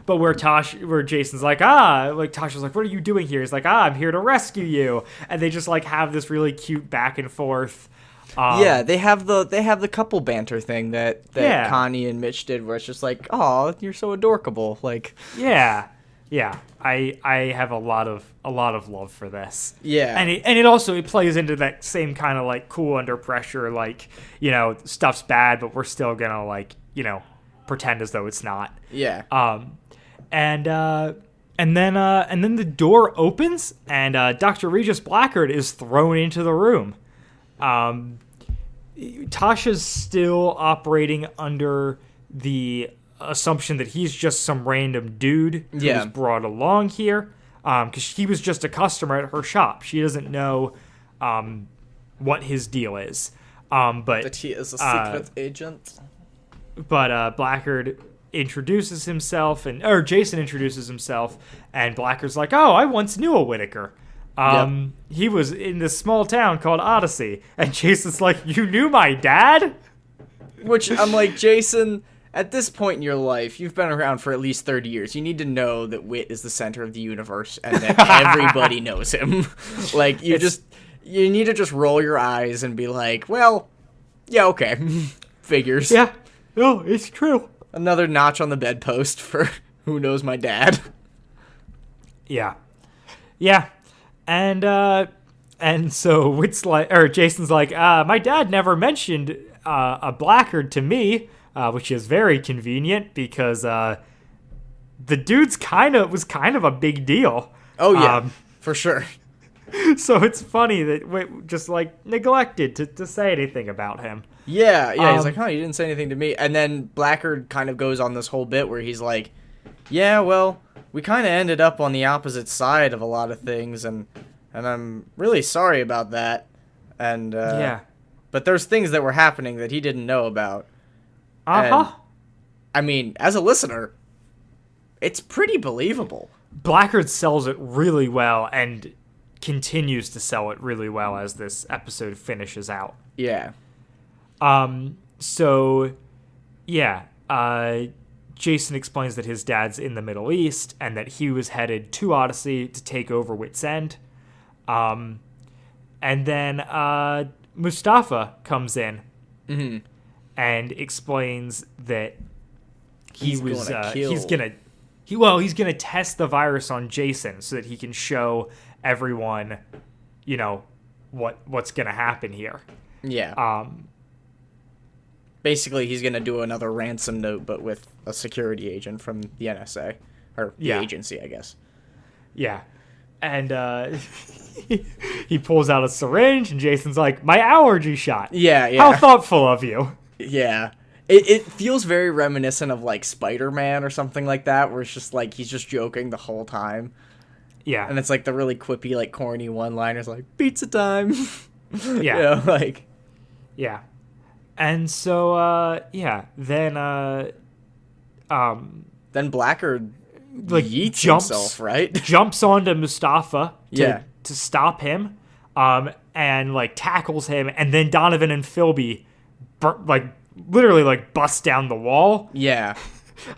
But where Jason's like, Tasha's like, what are you doing here? He's like, I'm here to rescue you. And they just like have this really cute back and forth. They have the couple banter thing that Connie and Mitch did, where it's just like, oh, you're so adorable. Like, yeah. Yeah, I have a lot of love for this. Yeah. And it also plays into that same kind of like cool under pressure, like, you know, stuff's bad, but we're still gonna like, you know, pretend as though it's not. Yeah. And then the door opens and Dr. Regis Blackgaard is thrown into the room. Tasha's still operating under the assumption that he's just some random dude who was brought along here, because he was just a customer at her shop. She doesn't know what his deal is, but that he is a secret agent. But Blackgaard introduces himself, or Jason introduces himself, and Blackgaard's like, "Oh, I once knew a Whitaker. He was in this small town called Odyssey." And Jason's like, "You knew my dad?" Which I'm like, Jason, at this point in your life, you've been around for at least 30 years. You need to know that Whit is the center of the universe and that everybody knows him. Like, you need to just roll your eyes and be like, well, yeah, okay. Figures. Yeah. No, it's true. Another notch on the bedpost for who knows my dad. Yeah. Yeah. And so Whit's like, or Jason's like, my dad never mentioned a Blackgaard to me, which is very convenient because the dude's was kind of a big deal. Oh yeah, for sure. So it's funny that Whit just like neglected to say anything about him. Yeah, he's like, "Huh, you didn't say anything to me." And then Blackgaard kind of goes on this whole bit where he's like, "Yeah, well, we kind of ended up on the opposite side of a lot of things, and I'm really sorry about that." And but there's things that were happening that he didn't know about. And, I mean, as a listener, it's pretty believable. Blackgaard sells it really well and continues to sell it really well as this episode finishes out. Yeah. So, yeah, Jason explains that his dad's in the Middle East and that he was headed to Odyssey to take over Wit's End. And then Mustafa comes in and explains that he's gonna test the virus on Jason so that he can show everyone, you know, what's gonna happen here. Yeah. Basically, he's going to do another ransom note, but with a security agent from the NSA. Or the agency, I guess. Yeah. And he pulls out a syringe, and Jason's like, "My allergy shot." Yeah. How thoughtful of you. Yeah. It feels very reminiscent of, like, Spider-Man or something like that, where it's just, like, he's just joking the whole time. Yeah. And it's, like, the really quippy, like, corny one-liners, like, "Pizza time." Yeah. You know, like... Yeah. And so, then Blackgaard like yeets jumps himself, right? Jumps onto Mustafa to to stop him, and like tackles him, and then Donovan and Philby literally like bust down the wall. Yeah.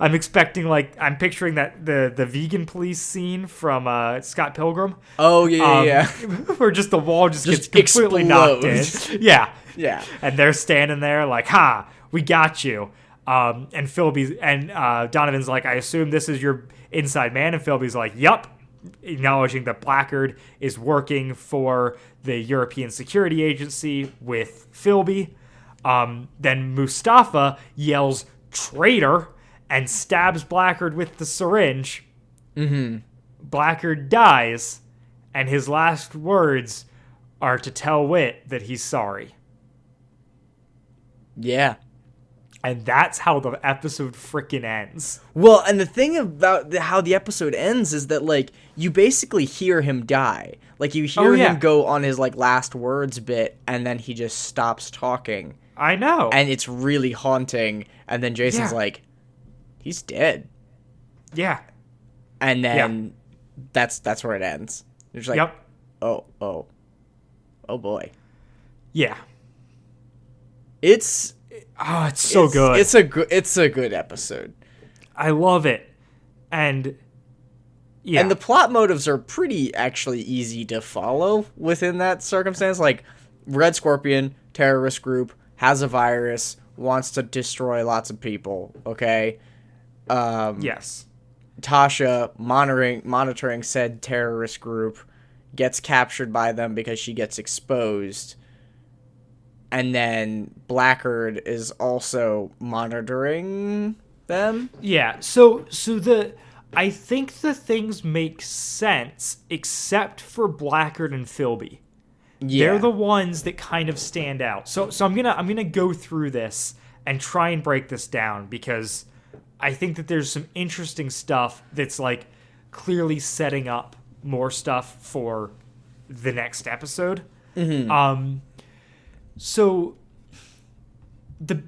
I'm picturing that the vegan police scene from Scott Pilgrim. Oh yeah. Where just the wall just gets completely knocked in. Yeah. Yeah. And they're standing there like, "Ha, we got you." And Philby's and Donovan's like, "I assume this is your inside man," and Philby's like, "Yup," acknowledging that Blackgaard is working for the European Security Agency with Philby. Then Mustafa yells "traitor" and stabs Blackgaard with the syringe. Blackgaard dies, and his last words are to tell Whit that he's sorry. Yeah. And that's how the episode frickin' ends. Well, and the thing about how the episode ends is that, like, you basically hear him die. Like, you hear him go on his, like, last words bit, and then he just stops talking. I know. And it's really haunting. And then Jason's like, he's dead. Yeah. And then that's where it ends. You're just like, oh boy. Yeah. It's so good. It's a good episode. I love it. And and the plot motives are pretty actually easy to follow within that circumstance. Like, Red Scorpion, terrorist group, has a virus, wants to destroy lots of people, okay? Yes. Tasha, monitoring said terrorist group, gets captured by them because she gets exposed. And then Blackgaard is also monitoring them. Yeah. I think the things make sense except for Blackgaard and Philby. Yeah. They're the ones that kind of stand out. So I'm gonna go through this and try and break this down because I think that there's some interesting stuff that's like clearly setting up more stuff for the next episode. Mm-hmm. So the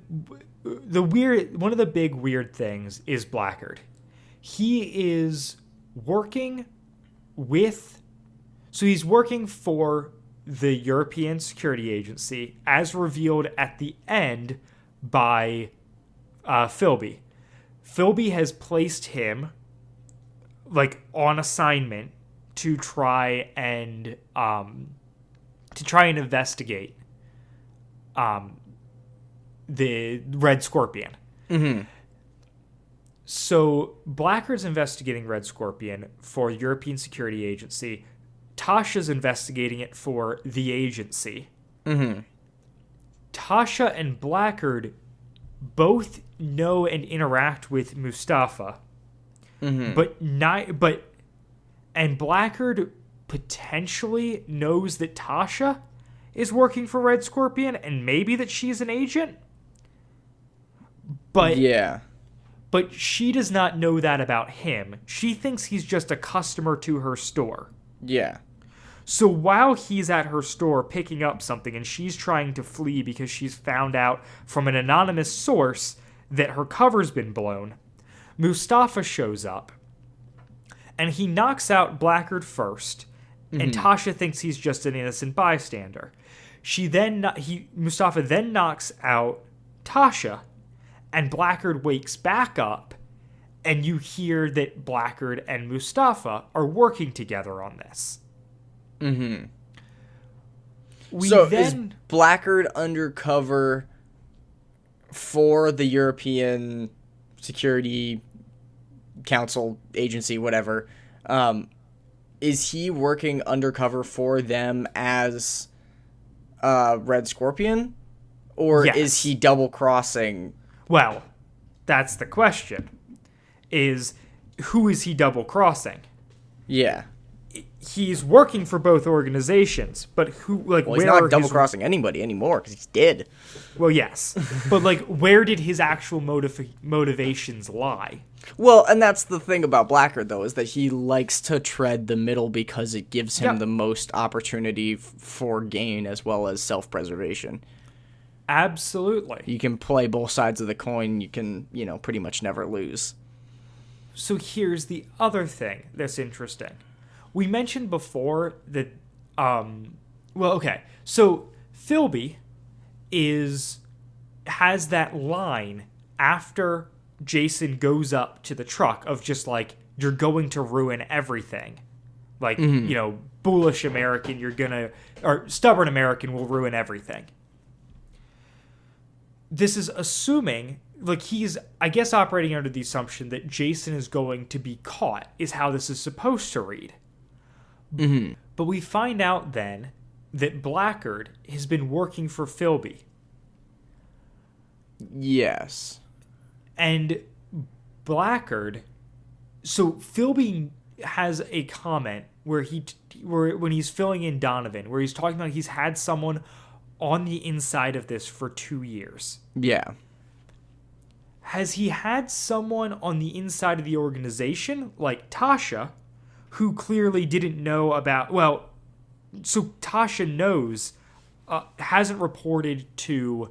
one of the big weird things is Blackgaard. He is working he's working for the European Security Agency as revealed at the end by Philby. Philby has placed him like on assignment to try and investigate the Red Scorpion. Mm-hmm. So Blackgaard's investigating Red Scorpion for the European Security Agency. Tasha's investigating it for the agency. Mm-hmm. Tasha and Blackgaard both know and interact with Mustafa, mm-hmm. And Blackgaard potentially knows that Tasha is working for Red Scorpion and maybe that she's an agent. But yeah. But she does not know that about him. She thinks he's just a customer to her store. Yeah. So while he's at her store picking up something and she's trying to flee because she's found out from an anonymous source that her cover's been blown, Mustafa shows up and he knocks out Blackgaard first, mm-hmm. and Tasha thinks he's just an innocent bystander. Mustafa then knocks out Tasha, and Blackgaard wakes back up, and you hear that Blackgaard and Mustafa are working together on this. Mm-hmm. Is Blackgaard undercover for the European Security Council agency, whatever? Is he working undercover for them as Red Scorpion? Or yes. Is he double-crossing? Well, that's the question. Who is he double-crossing? Yeah. He's working for both organizations, but he's not double-crossing anybody anymore because he's dead. Well, yes. But, where did his actual motivations lie? Well, and that's the thing about Blackgaard, though, is that he likes to tread the middle because it gives him the most opportunity for gain as well as self-preservation. Absolutely. You can play both sides of the coin. You can, pretty much never lose. So here's the other thing that's interesting. We mentioned before that, so Philby has that line after Jason goes up to the truck of just you're going to ruin everything. Mm-hmm. Bullish American, or stubborn American will ruin everything. This is assuming, he's, I guess, operating under the assumption that Jason is going to be caught, is how this is supposed to read. Mm-hmm. But we find out then that Blackgaard has been working for Philby. Yes. And Blackgaard, so Philby has a comment where when he's filling in Donovan, where he's talking about he's had someone on the inside of this for 2 years. Yeah. Has he had someone on the inside of the organization, like Tasha, who clearly didn't know about... Well, so Tasha knows, hasn't reported to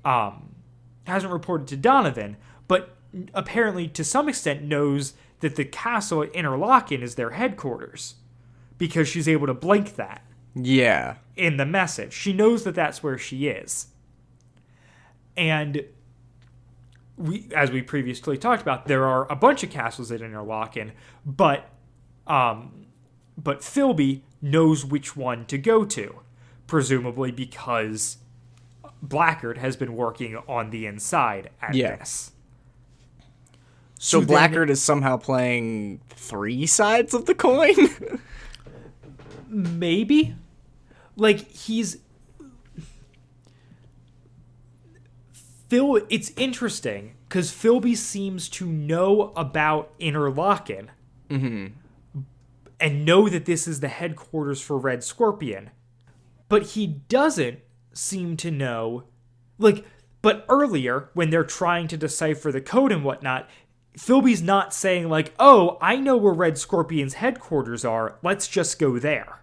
Donovan, but apparently to some extent knows that the castle at Interlaken is their headquarters, because she's able to blink that. Yeah. In the message. She knows that that's where she is. And as we previously talked about, there are a bunch of castles at Interlaken, but Philby knows which one to go to, presumably because Blackgaard has been working on the inside at this. So Blackgaard is somehow playing 3 sides of the coin? Maybe. Like, it's interesting, because Philby seems to know about Interlaken. Mm-hmm. And know that this is the headquarters for Red Scorpion. But he doesn't seem to know... Like, but earlier, when they're trying to decipher the code and whatnot, Philby's not saying, like, oh, I know where Red Scorpion's headquarters are, let's just go there.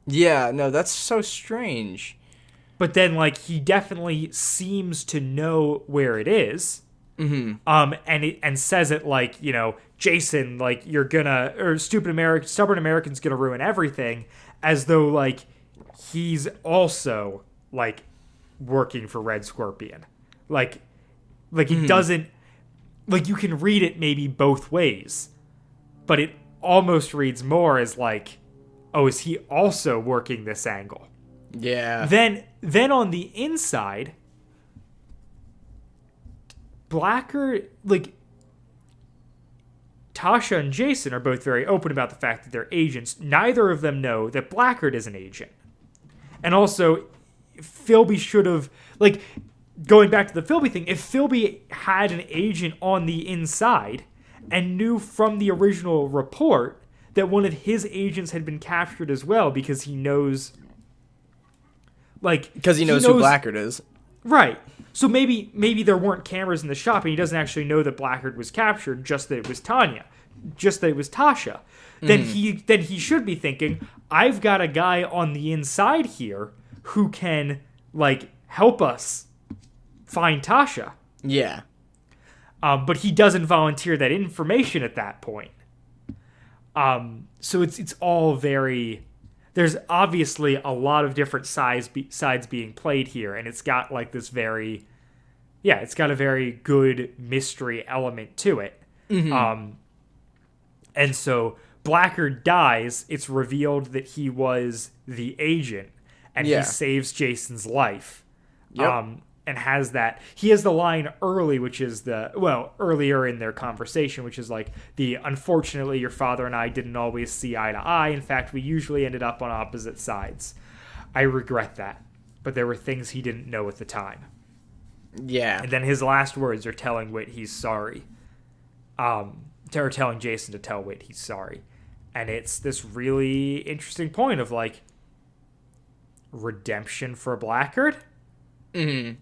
Yeah, no, that's so strange. But then, like, he definitely seems to know where it is. Mm-hmm. And says it like, you know, Jason, like, you're gonna, or stubborn American's gonna ruin everything, as though, like, he's also, like, working for Red Scorpion. Like it doesn't, like, you can read it maybe both ways, but it almost reads more as like, oh, is he also working this angle? Yeah. Then on the inside, Blackgaard, like, Tasha and Jason are both very open about the fact that they're agents. Neither of them know that Blackgaard is an agent. And also, Philby should have, like, going back to the Philby thing, if Philby had an agent on the inside and knew from the original report that one of his agents had been captured as well because he knows, like... Because he knows who Blackgaard is. Right. So maybe there weren't cameras in the shop and he doesn't actually know that Blackgaard was captured, just that it was Tasha. Then he should be thinking, I've got a guy on the inside here who can, like, help us find Tasha. Yeah. But he doesn't volunteer that information at that point. So it's all very... There's obviously a lot of different sides being played here, and it's got, like, this very... Yeah, it's got a very good mystery element to it. Mm-hmm. And so Blackgaard dies, it's revealed that he was the agent, and he saves Jason's life. Yep. And has that. He has the line early, which is earlier in their conversation, which is like, unfortunately, your father and I didn't always see eye to eye. In fact, we usually ended up on opposite sides. I regret that. But there were things he didn't know at the time. Yeah. And then his last words are telling Whit he's sorry. Or telling Jason to tell Whit he's sorry. And it's this really interesting point of, like, redemption for Blackgaard. Mm-hmm.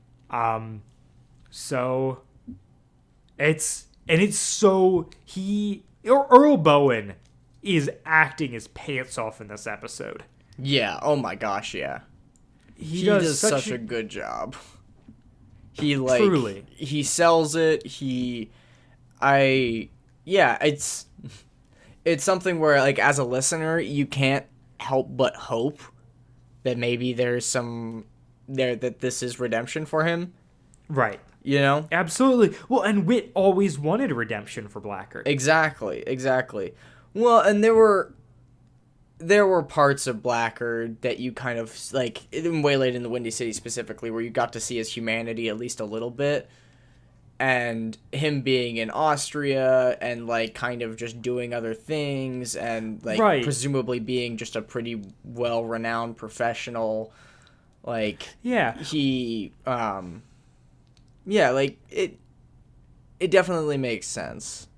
So Earl Bowen is acting his pants off in this episode. Yeah. Oh my gosh. Yeah. He does such a good job. He, like, truly, he sells it. It's something where, like, as a listener, you can't help but hope that maybe there's some there that this is redemption for him. Right. You know? Absolutely. Well, and Whit always wanted redemption for Blackgaard. Exactly. Well, and there were parts of Blackgaard that you kind of, like, way late in the Windy City specifically, where you got to see his humanity at least a little bit. And him being in Austria and, like, kind of just doing other things and, like, presumably being just a pretty well-renowned professional. Like, yeah, he, like, it definitely makes sense.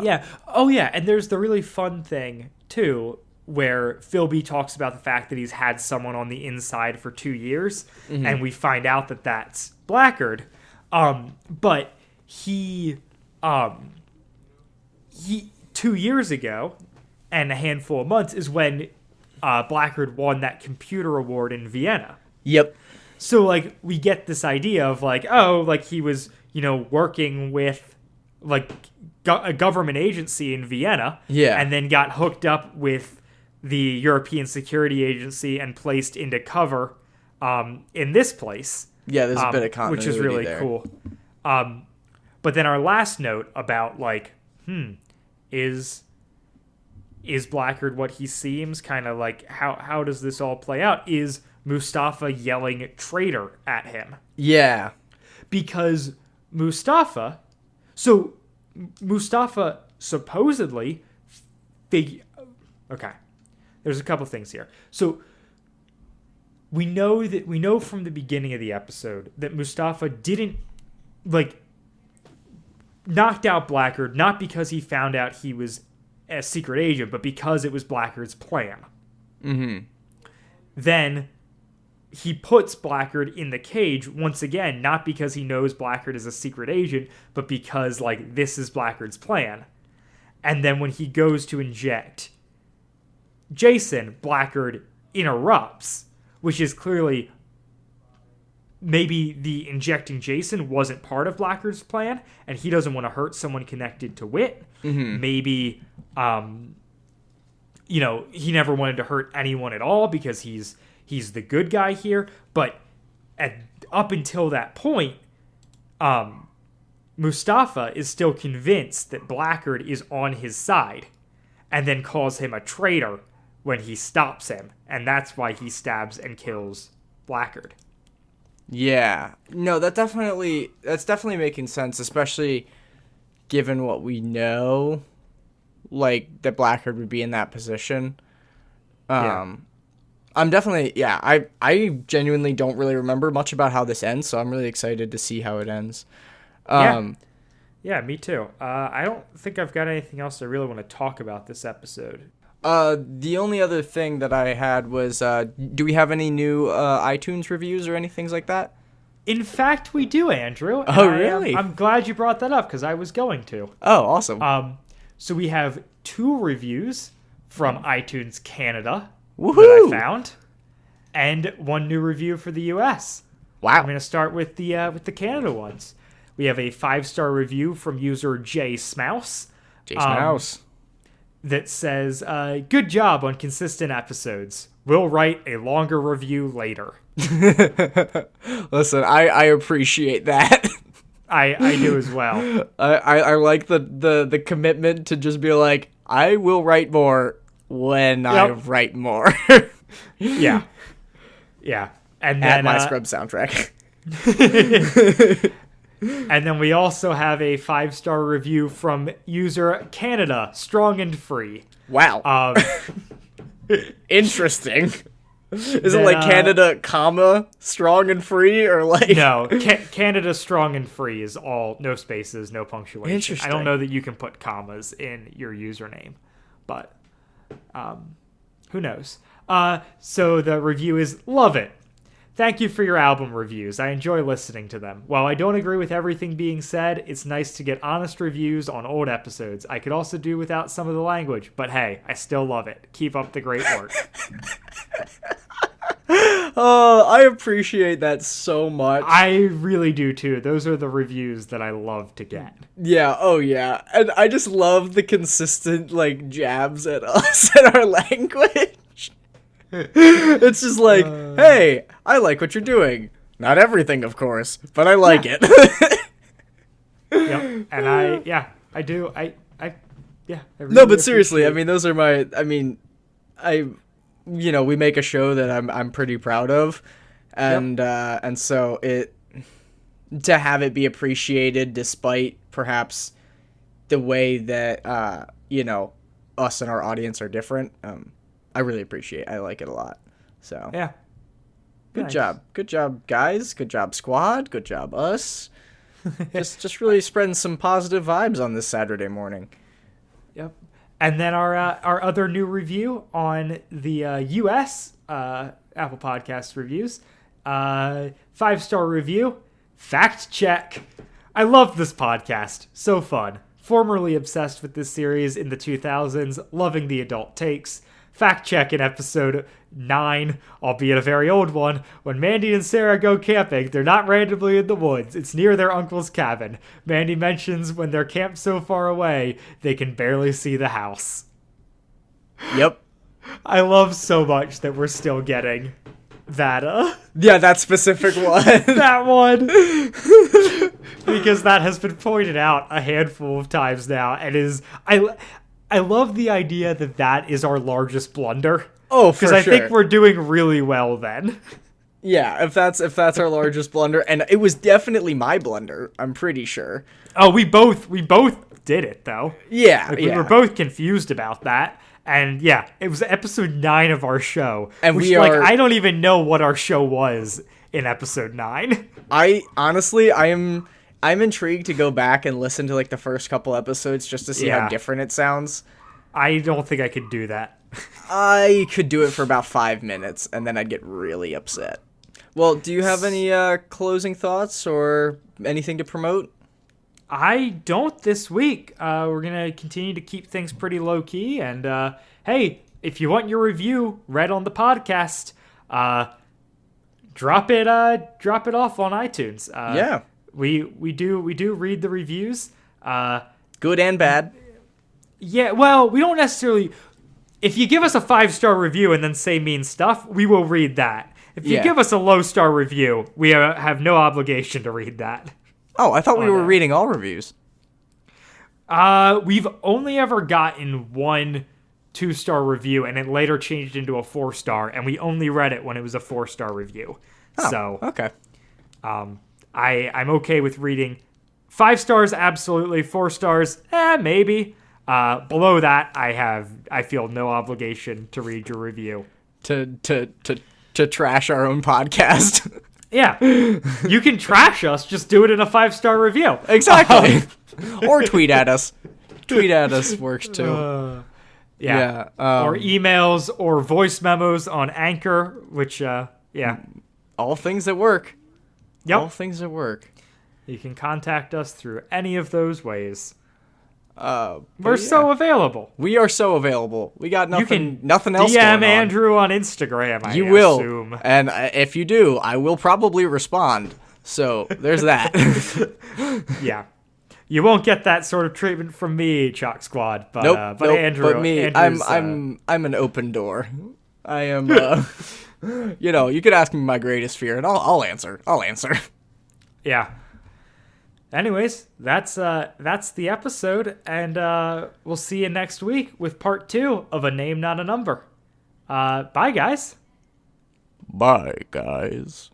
Yeah. Oh, yeah, and there's the really fun thing, too, where Philby talks about the fact that he's had someone on the inside for 2 years, and we find out that that's Blackgaard. But he 2 years ago, and a handful of months, is when Blackgaard won that computer award in Vienna. Yep. So, like, we get this idea of, like, oh, like, he was, you know, working with, like, a government agency in Vienna. Yeah. And then got hooked up with the European Security Agency and placed into cover in this place. Yeah, there's a bit of continuity, which is really there. cool. But then our last note about, like, is Blackgaard what he seems? Kind of like, how does this all play out? Is Mustafa yelling traitor at him? Yeah. Because Mustafa So Mustafa supposedly okay. There's a couple things here. So we know from the beginning of the episode that Mustafa didn't knocked out Blackgaard not because he found out he was a secret agent, but because it was Blackgaard's plan. Mm-hmm. Then he puts Blackgaard in the cage once again, not because he knows Blackgaard is a secret agent, but because this is Blackgaard's plan. And then when he goes to inject Jason, Blackgaard interrupts, which is clearly maybe the injecting Jason wasn't part of Blackgaard's plan, and he doesn't want to hurt someone connected to Wit. Mm-hmm. Maybe, he never wanted to hurt anyone at all because he's the good guy here. But up until that point, Mustafa is still convinced that Blackgaard is on his side, and then calls him a traitor when he stops him, and that's why he stabs and kills Blackgaard. Yeah. No, that's definitely making sense, especially given what we know, that Blackgaard would be in that position. I'm definitely, I genuinely don't really remember much about how this ends, so I'm really excited to see how it ends. Yeah, me too. I don't think I've got anything else I really want to talk about this episode. The only other thing that I had was, do we have any new iTunes reviews or anything like that? In fact, we do, Andrew. Oh, really? I'm glad you brought that up because I was going to. Oh, awesome. So we have 2 reviews from iTunes Canada Woohoo! that I found, and 1 new review for the US. Wow. I'm going to start with the Canada ones. We have a 5-star review from user J Smouse. That says, good job on consistent episodes. We'll write a longer review later. Listen, I appreciate that. I do as well. I like the commitment to just be like, I will write more when I write more. Yeah. And then, at my Scrub soundtrack. And then we also have a 5-star review from user Canada Strong and Free. Wow. Interesting. Is it Canada, comma, strong and free, or No, Canada Strong and Free is all no spaces, no punctuation. Interesting. I don't know that you can put commas in your username, but who knows? So the review is, love it. Thank you for your album reviews. I enjoy listening to them. While I don't agree with everything being said, it's nice to get honest reviews on old episodes. I could also do without some of the language, but hey, I still love it. Keep up the great work. I appreciate that so much. I really do too. Those are the reviews that I love to get. Yeah, oh yeah. And I just love the consistent, jabs at us and our language. It's just hey, I like what you're doing. Not everything, of course, but I like it. Yep. And I do. I really no, but seriously, those are my. We make a show that I'm pretty proud of, and and so to have it be appreciated despite perhaps the way that us and our audience are different. I really appreciate. I like it a lot. So yeah. Good job, guys. Good job, squad. Good job, us. just really spreading some positive vibes on this Saturday morning. Yep. And then our other new review on the U.S. Apple Podcast reviews, 5-star review, fact check. I love this podcast. So fun. Formerly obsessed with this series in the 2000s, loving the adult takes. Fact check in episode 9, albeit a very old one. When Mandy and Sarah go camping, they're not randomly in the woods. It's near their uncle's cabin. Mandy mentions when they're camped so far away, they can barely see the house. Yep. I love so much that we're still getting that, Yeah, that specific one. that one. Because that has been pointed out a handful of times now, and is... I love the idea that is our largest blunder. Oh, for sure. Because I think we're doing really well then. Yeah, if that's our largest blunder, and it was definitely my blunder, I'm pretty sure. Oh, we both did it though. Yeah, We were both confused about that. And yeah, it was episode 9 of our show. And which, I don't even know what our show was in episode 9. I'm intrigued to go back and listen to the first couple episodes just to see how different it sounds. I don't think I could do that. I could do it for about 5 minutes, and then I'd get really upset. Well, do you have any closing thoughts or anything to promote? I don't this week. We're going to continue to keep things pretty low-key. And, hey, if you want your review read on the podcast, drop it off on iTunes. Yeah. We do read the reviews. Good and bad. Yeah, well, we don't necessarily... If you give us a 5-star review and then say mean stuff, we will read that. If you give us a low-star review, we have no obligation to read that. Oh, I thought we were reading all reviews. We've only ever gotten 1 2-star review, and it later changed into a 4-star, and we only read it when it was a 4-star review. Oh, so, okay. I'm okay with reading 5 stars, absolutely. 4 stars, maybe. Below that, I feel no obligation to read your review. To trash our own podcast. Yeah. You can trash us, just do it in a 5-star review. Exactly. Or tweet at us. Tweet at us works too. Yeah. Or emails or voice memos on Anchor, which, all things that work. Yep. All things that work. You can contact us through any of those ways. We're so available. We are so available. We got nothing else DM going on. Andrew on Instagram, I You will. assume. And if you do, I will probably respond. So there's that. Yeah. You won't get that sort of treatment from me, Chalk Squad. But, Nope. Andrew, but me, Andrew's, I'm an open door. I am. You could ask me my greatest fear, and I'll answer. I'll answer. Yeah. Anyways, that's the episode, and we'll see you next week with part 2 of A Name Not a Number. Bye, guys. Bye, guys.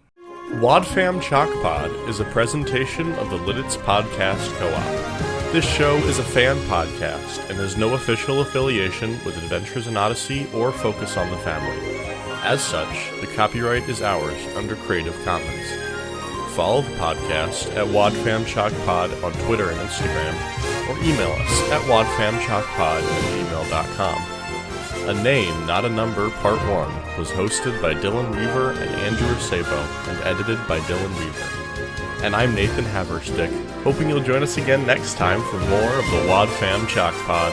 Wadfam Chalk Pod is a presentation of the Lidditz Podcast Co-op. This show is a fan podcast and has no official affiliation with Adventures in Odyssey or Focus on the Family. As such, the copyright is ours under Creative Commons. Follow the podcast at wadfamchalkpod on Twitter and Instagram, or email us at wadfamchalkpod@gmail.com. A Name, Not a Number, Part 1 was hosted by Dylan Weaver and Andrew Sabo and edited by Dylan Weaver. And I'm Nathan Haverstick, hoping you'll join us again next time for more of the Wadfam Chalk Pod.